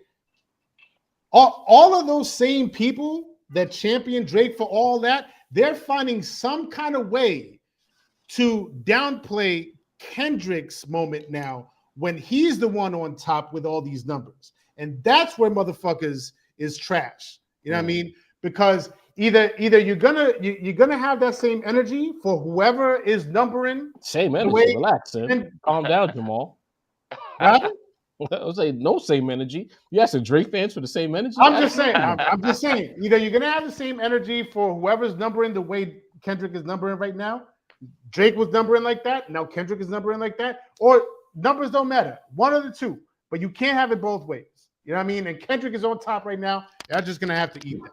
[SPEAKER 3] All of those same people that champion Drake for all that, they're finding some kind of way to downplay Kendrick's moment now when he's the one on top with all these numbers. And that's where motherfuckers is trash. You know what I mean? Because either you're gonna have that same energy for whoever is numbering.
[SPEAKER 2] Same energy. Relax, and calm down, Jamal.
[SPEAKER 3] Right?
[SPEAKER 2] I would say no same energy. You asking Drake fans for the same energy?
[SPEAKER 3] I'm just saying. I'm just saying. Either you're gonna have the same energy for whoever's numbering the way Kendrick is numbering right now. Drake was numbering like that. Now Kendrick is numbering like that. Or numbers don't matter. One of the two. But you can't have it both ways. You know what I mean? And Kendrick is on top right now. You're just gonna have to eat that.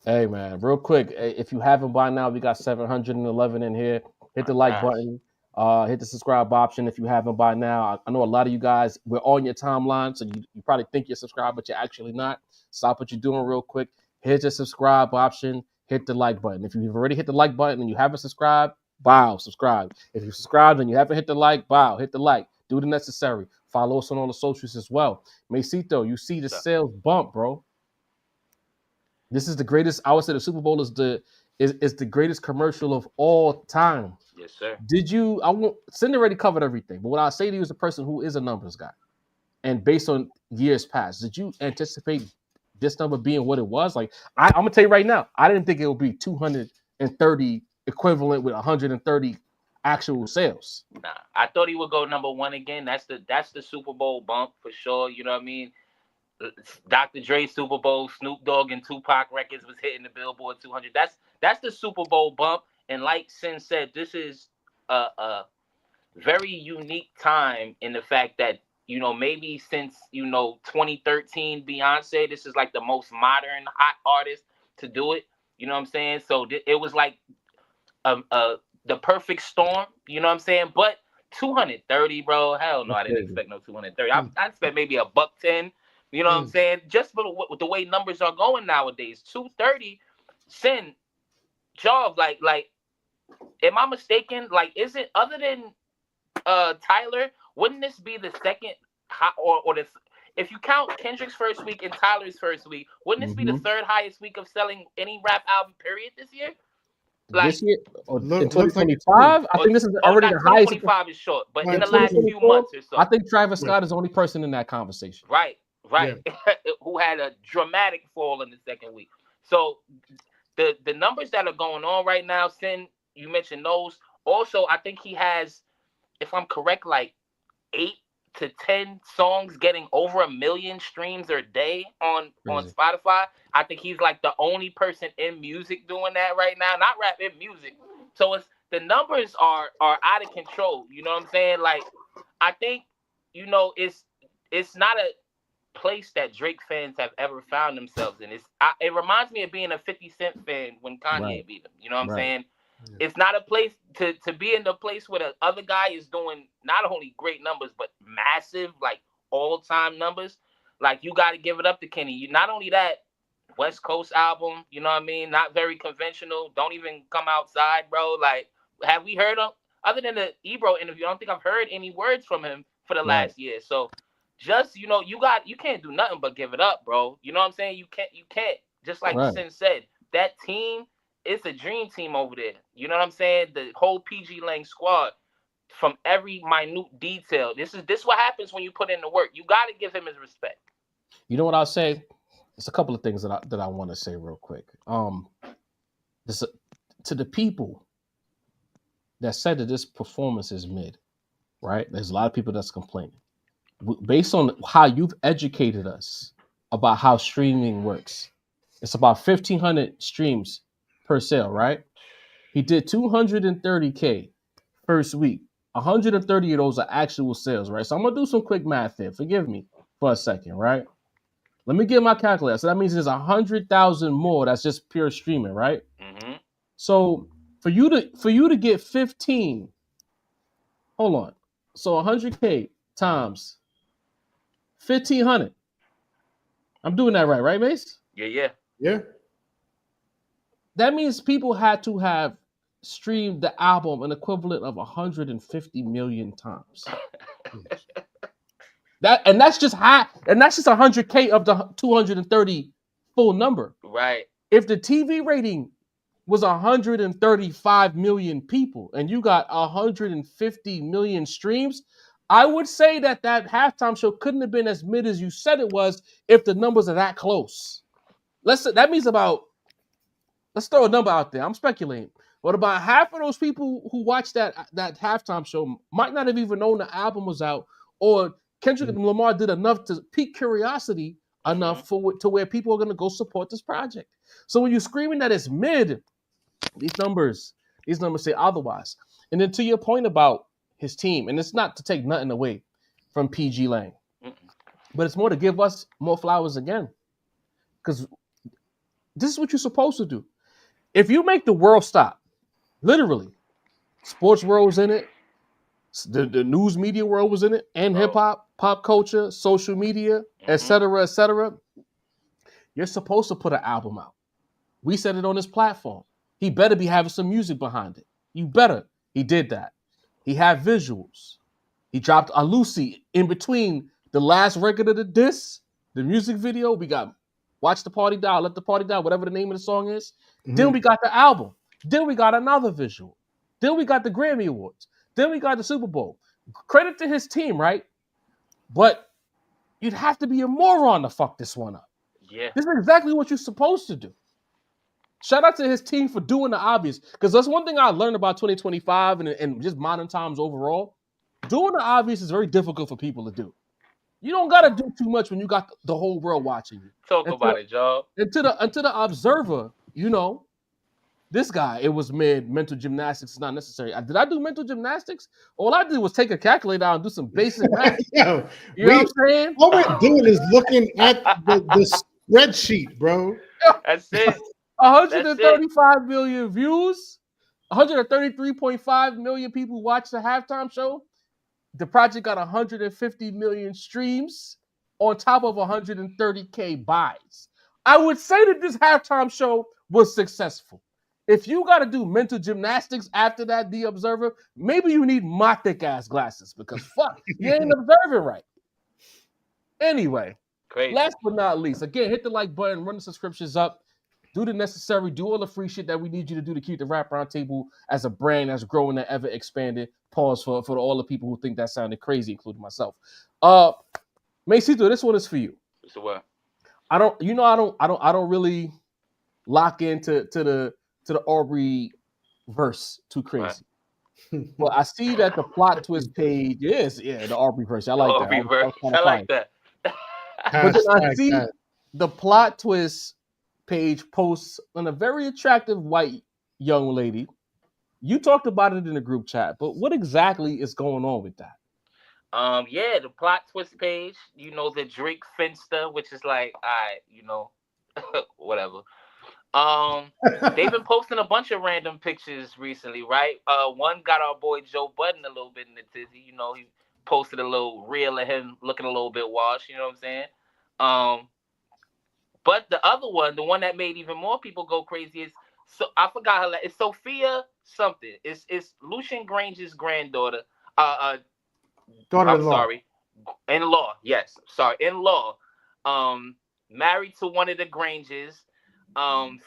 [SPEAKER 2] Hey man, real quick, if you haven't by now, we got 711 in here. Hit the like button, hit the subscribe option if you haven't by now. I know a lot of you guys, we're on your timeline, so you probably think you're subscribed, but you're actually not. Stop what you're doing real quick. Hit the subscribe option, hit the like button. If you've already hit the like button and you haven't subscribed, bow, subscribe. If you subscribed and you haven't hit the like, bow, hit the like. Do the necessary. Follow us on all the socials as well. Mesito, you see the sales bump, bro. This is the greatest. I would say the Super Bowl is the greatest commercial of all time.
[SPEAKER 4] Yes, sir.
[SPEAKER 2] I won't. Cindy already covered everything, but what I say to you as a person who is a numbers guy, and based on years past, did you anticipate this number being what it was? Like I'm gonna tell you right now, I didn't think it would be 230 equivalent with 130 actual sales.
[SPEAKER 4] Nah, I thought he would go number one again. That's the Super Bowl bump for sure. You know what I mean? Dr. Dre Super Bowl, Snoop Dogg and Tupac records was hitting the Billboard 200. That's the Super Bowl bump. And like Sin said, this is a very unique time in the fact that, maybe since, 2013 Beyonce, this is like the most modern hot artist to do it. You know what I'm saying? So it was like the perfect storm. You know what I'm saying? But 230, bro. Hell no, I didn't expect no 230. I expect maybe $110. You know what I'm saying? Just with the way numbers are going nowadays, 230. Sin, Job, like, am I mistaken? Like, is it other than Tyler? Wouldn't this be the second or the, if you count Kendrick's first week and Tyler's first week, wouldn't this be the third highest week of selling any rap album period this year? Like,
[SPEAKER 2] this year, or in 2025, I think this is already the highest.
[SPEAKER 4] 2025 is short, but in the last few months or so,
[SPEAKER 2] I think Travis Scott is the only person in that conversation.
[SPEAKER 4] Right. Yeah. Who had a dramatic fall in the second week. So the numbers that are going on right now, Sin, you mentioned those. Also, I think he has, if I'm correct, like 8 to 10 songs getting over 1 million streams a day on Spotify. I think he's like the only person in music doing that right now. Not rap, in music. So the numbers are out of control. You know what I'm saying? Like, I think, it's not a place that Drake fans have ever found themselves in. It reminds me of being a 50 Cent fan when Kanye beat him. You know what I'm saying? Yeah. It's not a place to be in the place where the other guy is doing not only great numbers, but massive, like, all-time numbers. Like, you got to give it up to Kenny. You not only that, West Coast album, you know what I mean? Not very conventional. Don't even come outside, bro. Like, have we heard him? Other than the Ebro interview, I don't think I've heard any words from him for the last year. So just, you can't do nothing but give it up, bro. You know what I'm saying? You can't. Just like Sin said, that team, it's a dream team over there. You know what I'm saying? The whole PG Lang squad, from every minute detail. This what happens when you put in the work. You got to give him his respect.
[SPEAKER 2] You know what I'll say? There's a couple of things that I want to say real quick. To the people that said that this performance is mid, right? There's a lot of people that's complaining. Based on how you've educated us about how streaming works, it's about 1,500 streams per sale, right? He did 230K first week. 130 of those are actual sales, right? So I'm gonna do some quick math here. Forgive me for a second, right? Let me get my calculator. So that means there's 100,000 more. That's just pure streaming, right?
[SPEAKER 4] Mm-hmm.
[SPEAKER 2] So for you to get 15, hold on. So 100K times 1,500. I'm doing that right, Mace?
[SPEAKER 4] Yeah.
[SPEAKER 2] That means people had to have streamed the album an equivalent of 150 million times. That's just high, and that's just 100K of the 230 full number.
[SPEAKER 4] Right.
[SPEAKER 2] If the TV rating was 135 million people and you got 150 million streams, I would say that halftime show couldn't have been as mid as you said it was if the numbers are that close. That means let's throw a number out there. I'm speculating. But about half of those people who watched that halftime show might not have even known the album was out, or Kendrick and Lamar did enough to pique curiosity enough to where people are going to go support this project. So when you're screaming that it's mid, these numbers say otherwise. And then to your point about his team, and it's not to take nothing away from PG Lang, but it's more to give us more flowers again. Because this is what you're supposed to do. If you make the world stop, literally, sports world was in it, the news media world was in it, and hip-hop, pop culture, social media, et cetera, you're supposed to put an album out. We said it on this platform. He better be having some music behind it. You better. He did that. He had visuals. He dropped a Lucy in between the last record of the disc, the music video. We got Watch the Party Die, Let the Party Die, whatever the name of the song is. Mm-hmm. Then we got the album. Then we got another visual. Then we got the Grammy Awards. Then we got the Super Bowl. Credit to his team, right? But you'd have to be a moron to fuck this one up.
[SPEAKER 4] Yeah.
[SPEAKER 2] This is exactly what you're supposed to do. Shout out to his team for doing the obvious. Because that's one thing I learned about 2025 and just modern times overall. Doing the obvious is very difficult for people to do. You don't gotta do too much when you got the whole world watching you.
[SPEAKER 4] Talk about it, Joe.
[SPEAKER 2] And to the observer, this guy, it was mental gymnastics is not necessary. Did I do mental gymnastics? All I did was take a calculator out and do some basic math.
[SPEAKER 3] Yo,
[SPEAKER 2] You know what I'm saying?
[SPEAKER 3] All we're doing is looking at the spreadsheet, bro.
[SPEAKER 4] That's it.
[SPEAKER 2] 135 million views, 133.5 million people watched the halftime show. The project got 150 million streams on top of 130K buys. I would say that this halftime show was successful. If you got to do mental gymnastics after that, The Observer, maybe you need my thick ass glasses because fuck, you ain't observing right. Anyway,
[SPEAKER 4] crazy.
[SPEAKER 2] Last but not least, again, hit the like button, run the subscriptions up, do the necessary, do all the free shit that we need you to do to keep the Rap Roundtable as a brand that's growing and ever expanded. Pause for all the people who think that sounded crazy, including myself. Macito, this one is for you.
[SPEAKER 4] So what?
[SPEAKER 2] I don't really lock into the Aubrey verse too crazy. Right. Well, I see that the plot twist page is the Aubrey verse. I like
[SPEAKER 4] Aubrey
[SPEAKER 2] that.
[SPEAKER 4] Verse. I like that.
[SPEAKER 2] But then I see the plot twist page posts on a very attractive white young lady. You talked about it in the group chat, but what exactly is going on with that?
[SPEAKER 4] The plot twist page, the Drake Finster, which is like, whatever. They've been posting a bunch of random pictures recently, right? One got our boy Joe Budden a little bit in the tizzy. He posted a little reel of him looking a little bit washed, you know what I'm saying? But the other one, the one that made even more people go crazy is, so I forgot her. It's Sophia something. It's Lucian Grange's granddaughter.
[SPEAKER 3] Daughter-in-law.
[SPEAKER 4] Sorry. In-law. Yes. Sorry. In-law. Married to one of the Granges.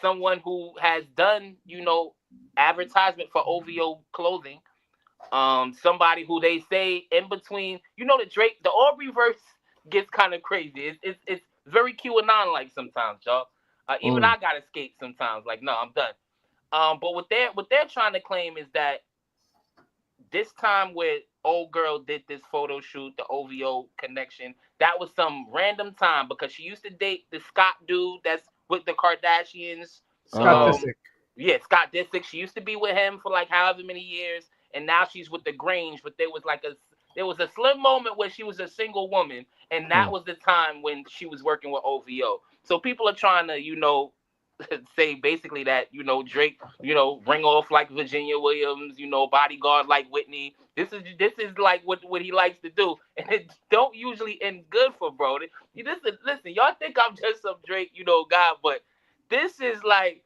[SPEAKER 4] Someone who has done, advertisement for OVO clothing. Somebody who they say in between, the Aubrey verse gets kind of crazy. It's very QAnon-like sometimes, y'all. Even I gotta skate sometimes. Like, no, I'm done. But what they're trying to claim is that this time with old girl did this photo shoot, the OVO connection, that was some random time because she used to date the Scott dude that's with the Kardashians.
[SPEAKER 3] Scott Disick.
[SPEAKER 4] Yeah, Scott Disick. She used to be with him for like however many years, and now she's with the Grange. But there was a slim moment where she was a single woman, and that was the time when she was working with OVO. So people are trying to, say basically that, Drake, ring off like Virginia Williams, bodyguard like Whitney. This is like what he likes to do, and it don't usually end good for bro. Listen, y'all think I'm just some Drake, guy, but this is like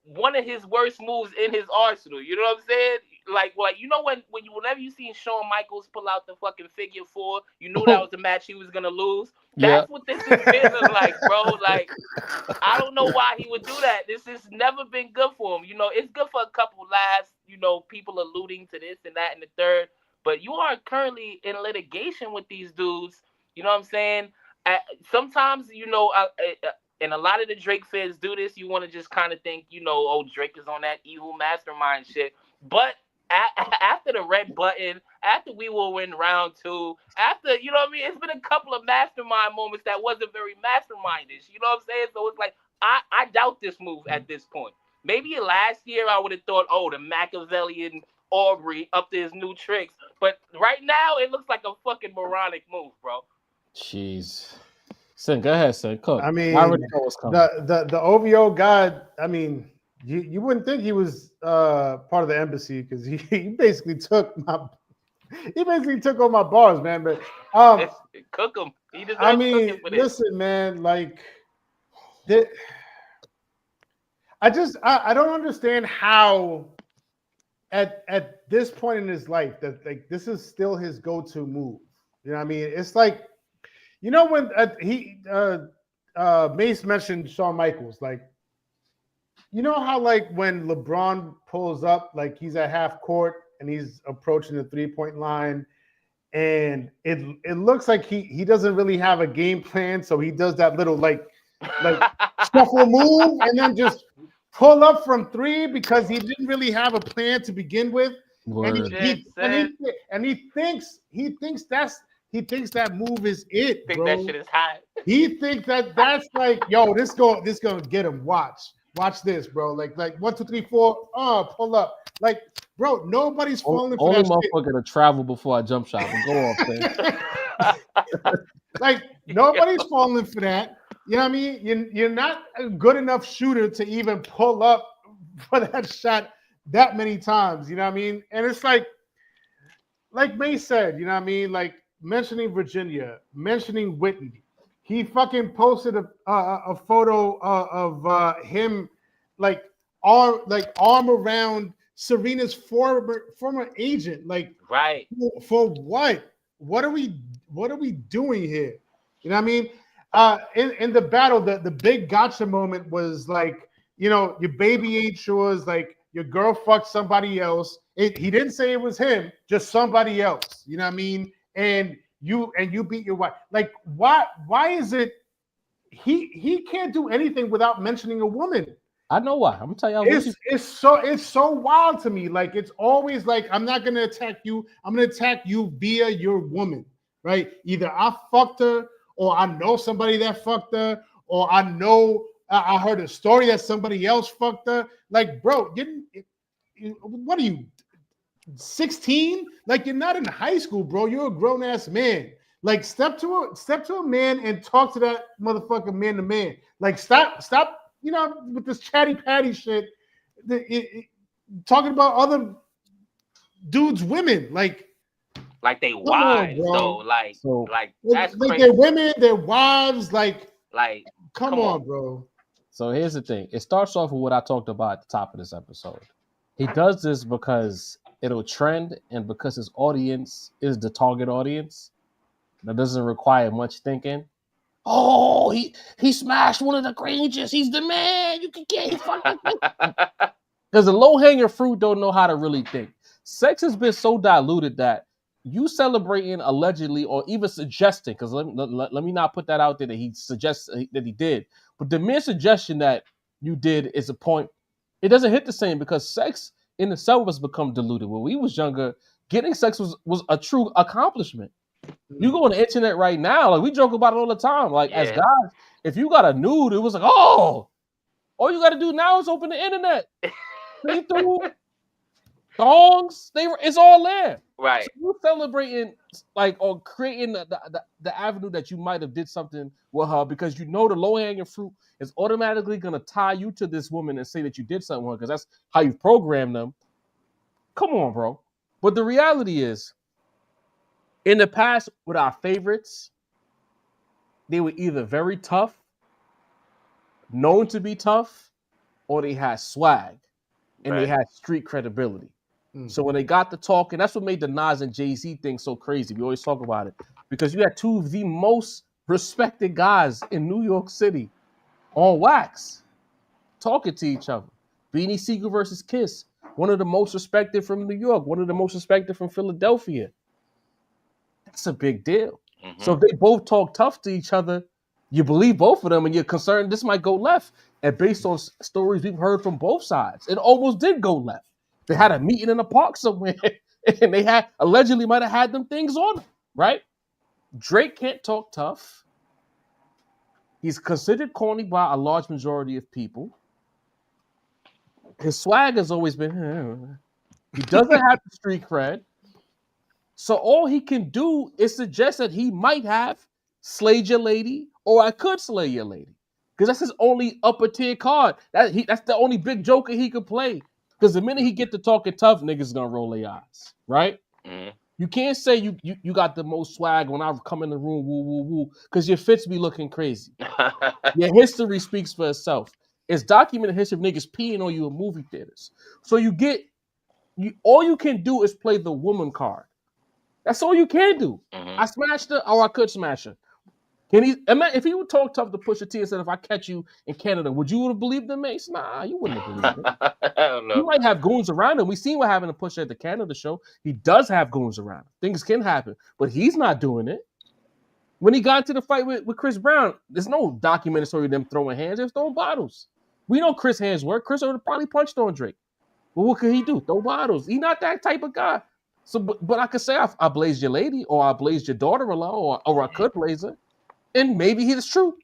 [SPEAKER 4] one of his worst moves in his arsenal. You know what I'm saying? Like whenever you seen Shawn Michaels pull out the fucking figure 4, you knew that was the match he was gonna lose. That's what this is feeling like, bro. Like, I don't know why he would do that. This has never been good for him. It's good for a couple laughs, people alluding to this and that and the third. But you are currently in litigation with these dudes. You know what I'm saying? Sometimes, and a lot of the Drake fans do this. You want to just kind of think, Drake is on that evil mastermind shit. But after the red button, after we will win round 2, after, it's been a couple of mastermind moments that wasn't very mastermindish. You know what I'm saying? So it's like, I doubt this move at this point. Maybe last year I would have thought, the Machiavellian Aubrey up to his new tricks. But right now, it looks like a fucking moronic move, bro.
[SPEAKER 2] Jeez. Son, go ahead, son. Cook.
[SPEAKER 3] I mean,
[SPEAKER 2] I already know what's coming.
[SPEAKER 3] The OVO god, I mean, you wouldn't think he was part of the embassy because he basically took all my bars, man. But
[SPEAKER 4] cook him. He deserves
[SPEAKER 3] cooking for this. Listen, man, like I don't understand how at this point in his life that like this is still his go-to move. You know what I mean? It's like, when Mace mentioned Shawn Michaels, like, how like when LeBron pulls up, like he's at half court and he's approaching the 3-point line, and it looks like he doesn't really have a game plan, so he does that little like shuffle move and then just pull up from 3 because he didn't really have a plan to begin with. And he thinks He thinks that move is it,
[SPEAKER 4] Think
[SPEAKER 3] bro.
[SPEAKER 4] that shit is hot.
[SPEAKER 3] He thinks that that's like, yo, this gonna get him. Watch this, bro. Like 1, 2, 3, 4. Pull up. Like, bro, nobody's falling for
[SPEAKER 2] Only
[SPEAKER 3] that
[SPEAKER 2] motherfucker to travel before I jump shot. But go off, man.
[SPEAKER 3] shit. Like, nobody's falling for that. You know what I mean? You're not a good enough shooter to even pull up for that shot that many times. You know what I mean? And it's like May said, you know what I mean? Like mentioning Virginia, mentioning Whitney. He fucking posted a photo of him arm around Serena's former agent. Like,
[SPEAKER 4] Right.
[SPEAKER 3] for what? What are we doing here? You know what I mean? In the battle, the big gotcha moment was like, you know, your baby ain't yours. Like, your girl fucked somebody else. He didn't say it was him, just somebody else. You know what I mean? And you beat your wife. Like, why is it he can't do anything without mentioning a woman?
[SPEAKER 2] I know why. I'm gonna tell y'all.
[SPEAKER 3] It's so wild to me. Like, it's always like, I'm not gonna attack you. I'm gonna attack you via your woman, right? Either I fucked her, or I know somebody that fucked her, or I know I heard a story that somebody else fucked her. Like, bro, what are you, 16? Like, you're not in high school, bro. You're a grown ass man. Like, step to a man and talk to that motherfucker man to man. Like, stop, you know, with this chatty patty shit, talking about other dudes' women. Like
[SPEAKER 4] they wives, though. Like that's crazy.
[SPEAKER 3] Their women, their wives. Like come on, bro.
[SPEAKER 2] So here's the thing. It starts off with what I talked about at the top of this episode. He does this because it'll trend, and because his audience is the target audience. That doesn't require much thinking. Oh, he smashed one of the Grangers. He's the man. You can get fucking. Because the low-hanging fruit don't know how to really think. Sex has been so diluted that you celebrating allegedly or even suggesting, because let me not put that out there that he suggests that he did, but the mere suggestion that you did is a point. It doesn't hit the same because sex in itself has become diluted. When we was younger, getting sex was a true accomplishment. You go on the internet right now, like we joke about it all the time. Like as guys, if you got a nude, it was like, oh, all you got to do now is open the internet. See through songs, it's all there.
[SPEAKER 4] Right.
[SPEAKER 2] So you celebrating like or creating the avenue that you might have did something with her because you know the low hanging fruit is automatically gonna tie you to this woman and say that you did something with her because that's how you program them. Come on, bro. But the reality is, in the past, with our favorites, they were either very tough, known to be tough, or they had swag and they had street credibility. So when they got to talking, that's what made the Nas and Jay-Z thing so crazy. We always talk about it because you had two of the most respected guys in New York City on wax talking to each other. Beanie Sigel versus Kiss, one of the most respected from New York, one of the most respected from Philadelphia. That's a big deal. Mm-hmm. So if they both talk tough to each other, you believe both of them and you're concerned this might go left. And based on stories we've heard from both sides, it almost did go left. They had a meeting in a park somewhere and they had allegedly might have had them things on them, right? Drake can't talk tough. He's considered corny by a large majority of people. His swag has always been, he doesn't have the street cred. So all he can do is suggest that he might have slayed your lady or I could slay your lady. Because that's his only upper tier card. That's the only big joker he could play. Because the minute he get to talking tough, niggas gonna roll their eyes, right? Mm-hmm. You can't say you got the most swag when I come in the room, woo, woo, woo, because your fits be looking crazy. Your history speaks for itself. It's documented history of niggas peeing on you in movie theaters. So all you can do is play the woman card. That's all you can do. Mm-hmm. I smashed her or I could smash her. If he would talk tough to Pusha T and said, if I catch you in Canada, would you have believed him, Mace? Nah, you wouldn't have believed him. I don't know. He might have goons around him. We seen what happened to Pusha at the Canada show. He does have goons around him. Things can happen, but he's not doing it. When he got into the fight with Chris Brown, there's no documented story of them throwing hands. They're throwing bottles. We know Chris hands work. Chris would have probably punched on Drake. But what could he do? Throw bottles. He's not that type of guy. So, but I could say I blazed your lady, or I blazed your daughter-in-law, or I could blaze her, and maybe he's true.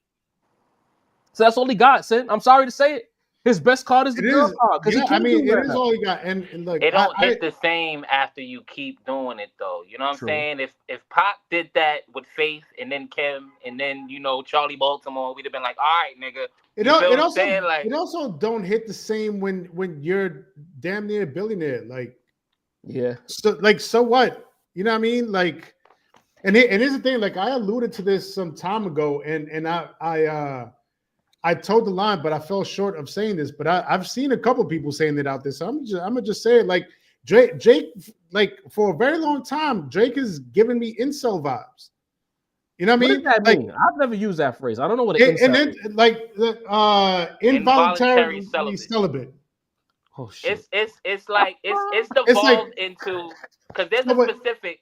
[SPEAKER 2] So that's all he got, Sin. I'm sorry to say it. His best card is the girl card because he can't do
[SPEAKER 3] it
[SPEAKER 2] that
[SPEAKER 3] is
[SPEAKER 2] now.
[SPEAKER 3] all he got, and like
[SPEAKER 4] it don't hit the same after you keep doing it though. You know what I'm saying? If Pac did that with Faith and then Kim and then Charlie Baltimore, we'd have been like, all right, nigga.
[SPEAKER 3] It also don't hit the same when you're damn near a billionaire. Like,
[SPEAKER 2] yeah.
[SPEAKER 3] So what? You know what I mean? Like, and here's the thing. Like, I alluded to this some time ago, and I told the line, but I fell short of saying this. But I've seen a couple people saying it out there. So I'm gonna just say it. Like Drake, like for a very long time, Drake is giving me incel vibes. You know what I mean?
[SPEAKER 2] What does that mean? I've never used that phrase. I don't know what it is.
[SPEAKER 3] And then like involuntarily celibate.
[SPEAKER 2] Oh shit!
[SPEAKER 4] It's devolved into, because there's a specific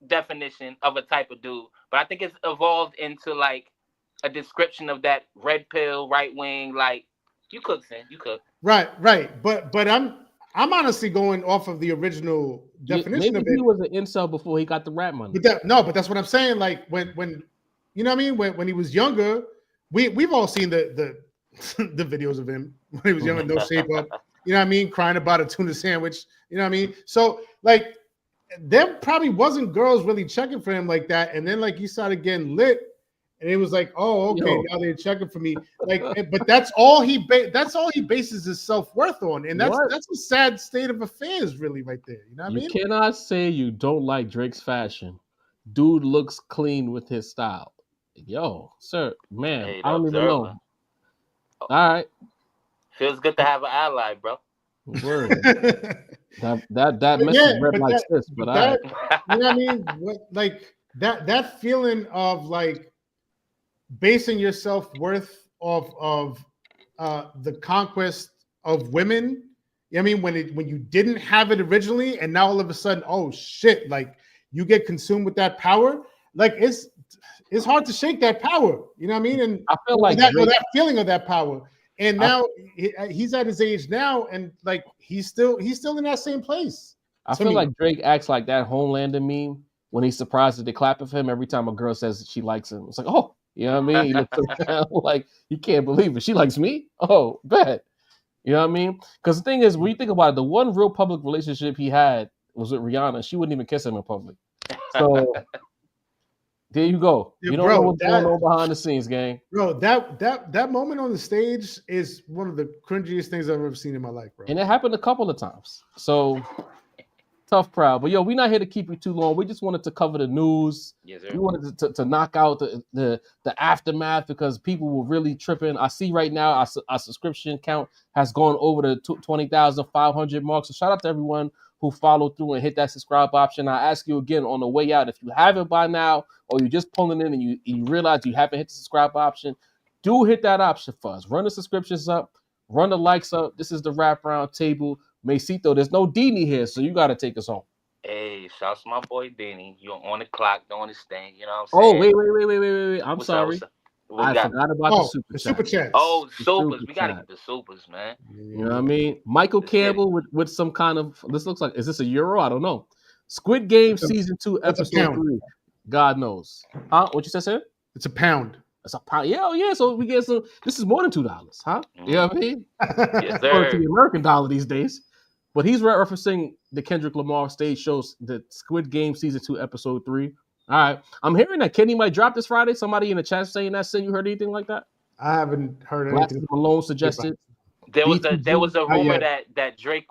[SPEAKER 4] definition of a type of dude, but I think it's evolved into like a description of that red pill, right wing. Like you could, Sin, you could.
[SPEAKER 3] Right. But I'm honestly going off of the original definition of it.
[SPEAKER 2] He was an incel before he got the rap money.
[SPEAKER 3] But that's what I'm saying. Like when you know what I mean. When he was younger, we've all seen the the videos of him when he was younger, no shape up. You know what I mean, crying about a tuna sandwich. You know what I mean. So like, there probably wasn't girls really checking for him like that. And then like he started getting lit. And it was like, oh, okay, now they're checking for me. Like, but that's all he bases his self-worth on, and that's a sad state of affairs, really, right there. You know what I mean?
[SPEAKER 2] You cannot say you don't like Drake's fashion. Dude looks clean with his style. Yo, sir, man,
[SPEAKER 4] hey,
[SPEAKER 2] I don't even know. All right,
[SPEAKER 4] feels good to have an ally, bro.
[SPEAKER 2] Word. that message read like this, but
[SPEAKER 3] that, you know what I mean? Like that feeling of like basing your self-worth of the conquest of women. You know what I mean? When you didn't have it originally, and now all of a sudden, oh shit, like you get consumed with that power. Like it's hard to shake that power. You know what I mean? And
[SPEAKER 2] I feel like
[SPEAKER 3] that feeling of that power. And now he's at his age now, and like he's still in that same place.
[SPEAKER 2] I feel like Drake acts like that Homelander meme when he's surprised that they clap of him every time a girl says she likes him. It's like, oh, you know what I mean? He looks around like he can't believe it. She likes me? Oh, bet. You know what I mean? Because the thing is, when you think about it, the one real public relationship he had was with Rihanna. She wouldn't even kiss him in public. So there you go. You don't know what's going on behind the scenes, gang.
[SPEAKER 3] Bro, that moment on the stage is one of the cringiest things I've ever seen in my life, bro.
[SPEAKER 2] And it happened a couple of times. So tough crowd. But yo, we're not here to keep you too long. We just wanted to cover the news.
[SPEAKER 4] Yes, sir.
[SPEAKER 2] We wanted to knock out the aftermath because people were really tripping. I see right now our subscription count has gone over the 20,500 mark. So shout out to everyone who followed through and hit that subscribe option. I ask you again on the way out, if you haven't by now, or you're just pulling in and you realize you haven't hit the subscribe option, do hit that option for us. Run the subscriptions up, run the likes up. This is the Rap Round Table. Macito, there's no Dini here, so you got to take us home.
[SPEAKER 4] Hey, shouts to my boy Dini. You're on the clock doing his thing. You know what I'm saying?
[SPEAKER 2] Oh, wait. I'm sorry. I forgot about the super chat.
[SPEAKER 4] Oh, supers. We got to get the supers, man.
[SPEAKER 2] You know what I mean? Michael Campbell with some kind of, this looks like, is this a euro? I don't know. Squid Game Season 2, Episode 3. God knows. Huh? What you said?
[SPEAKER 3] It's a pound.
[SPEAKER 2] It's a pound. Yeah. So we get some, this is more than $2, huh? You know what I mean?
[SPEAKER 4] Yes, sir.
[SPEAKER 2] To the American dollar these days. But he's referencing the Kendrick Lamar stage shows, the Squid Game Season 2, Episode 3. All right. I'm hearing that Kenny might drop this Friday. Somebody in the chat saying that. Sin, you heard anything like that?
[SPEAKER 3] I haven't heard anything.
[SPEAKER 2] Malone suggested.
[SPEAKER 4] There was a rumor that Drake,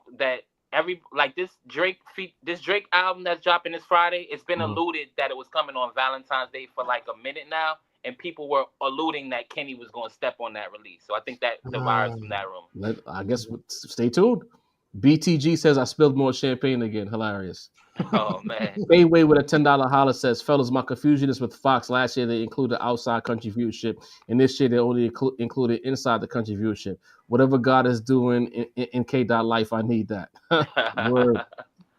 [SPEAKER 4] this Drake album that's dropping this Friday, it's been alluded that it was coming on Valentine's Day for like a minute now, and people were alluding that Kenny was going to step on that release. So I think that the virus from that rumor.
[SPEAKER 2] I guess stay tuned. BTG says I spilled more champagne again. Hilarious.
[SPEAKER 4] Oh man.
[SPEAKER 2] Bayway with a $10 holler says, fellas, my confusion is with Fox. Last year they included outside country viewership, and this year they only included inside the country viewership. Whatever God is doing in K.Life, I need that. Word.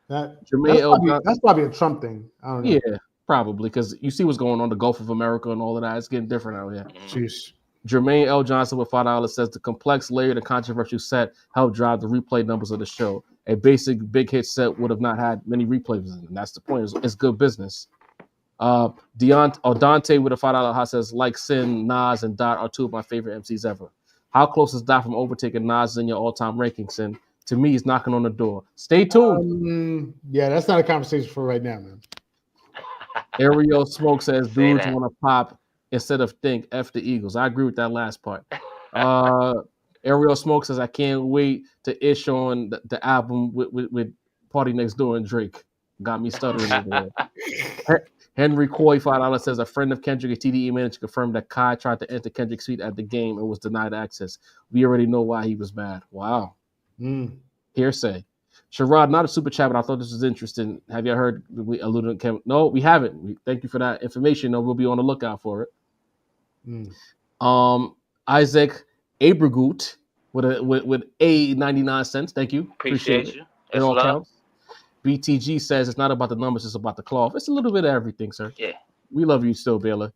[SPEAKER 3] That's probably a Trump thing. I don't know.
[SPEAKER 2] Yeah, probably, because you see what's going on, the Gulf of America and all of that. It's getting different out here.
[SPEAKER 3] Jeez.
[SPEAKER 2] Jermaine L. Johnson with $5 says the complex, layered, and controversial set helped drive the replay numbers of the show. A basic big hit set would have not had many replays in it. And that's the point. It's good business. Dante with a $5 hot says, like Sin, Nas, and Dot are two of my favorite MCs ever. How close is Dot from overtaking Nas in your all-time rankings? Sin? To me, he's knocking on the door. Stay tuned.
[SPEAKER 3] Yeah, that's not a conversation for right now, man.
[SPEAKER 2] Ariel Smoke says, dudes
[SPEAKER 4] that.
[SPEAKER 2] want to pop instead of think. F the Eagles. I agree with that last part. Ariel Smoke says, I can't wait to ish on the album with Party Next Door and Drake. Got me stuttering over there. Henry Coy, $5 says, a friend of Kendrick, a TDE manager, confirmed that Kai tried to enter Kendrick's suite at the game and was denied access. We already know why he was mad. Wow. Hearsay. Sherrod, not a super chat, but I thought this was interesting. Have you heard we alluded to Kevin? No, we haven't. Thank you for that information. No, we'll be on the lookout for it. Isaac Abragut with a 99 cents. Thank you.
[SPEAKER 4] Appreciate you.
[SPEAKER 2] It all counts. BTG says it's not about the numbers, it's about the cloth. It's a little bit of everything, sir.
[SPEAKER 4] Yeah.
[SPEAKER 2] We love you still, Baylor.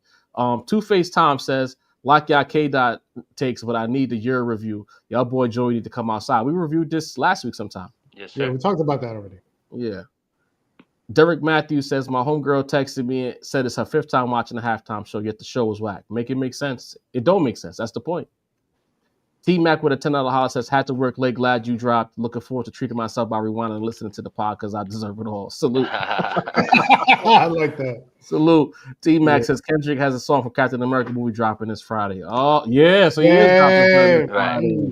[SPEAKER 2] Two-Face Tom says, like y'all K-Dot takes, but I need the year review. Y'all boy Joey need to come outside. We reviewed this last week sometime.
[SPEAKER 4] Yes, sir.
[SPEAKER 3] Yeah, we talked about that already.
[SPEAKER 2] Yeah. Derek Matthews says, my homegirl texted me and said it's her 5th time watching the halftime show, yet the show was whack. Make it make sense. It don't make sense. That's the point. T-Mac with a $10 holler says, had to work late, glad you dropped. Looking forward to treating myself by rewinding and listening to the pod because I deserve it all. Salute.
[SPEAKER 3] I like that.
[SPEAKER 2] Salute. T-Mac says, Kendrick has a song for Captain America movie dropping this Friday. Oh, yeah. So he is dropping Friday.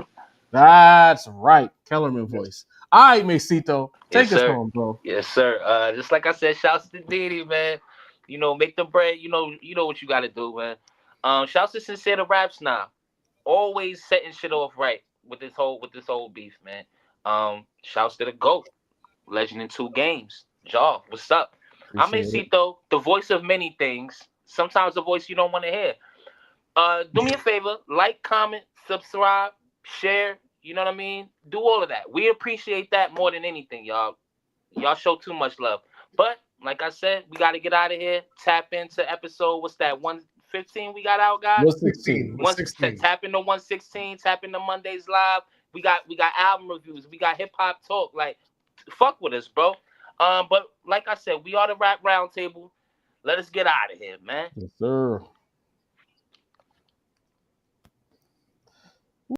[SPEAKER 2] That's right. Kellerman voice. All right, Mesito. Take us home, bro.
[SPEAKER 4] Yes, sir. Just like I said, shouts to Diddy, man. You know, make the bread. You know what you got to do, man. Shouts to Sincere the Raps now. Always setting shit off right with this whole beef, man. Shouts to the GOAT, legend in 2 games. Jaw, what's up? I'm Mesito, the voice of many things. Sometimes the voice you don't want to hear. Do me a favor, like, comment, subscribe, share. You know what I mean? Do all of that. We appreciate that more than anything, y'all. Y'all show too much love. But like I said, we got to get out of here. Tap into episode. What's that? 115 we got out, guys.
[SPEAKER 3] 116.
[SPEAKER 4] Tap into 116. Tap into Mondays Live. We got album reviews. We got hip hop talk. Like, fuck with us, bro. But like I said, we are the Rap Roundtable. Let us get out of here, man.
[SPEAKER 2] Yes, sir.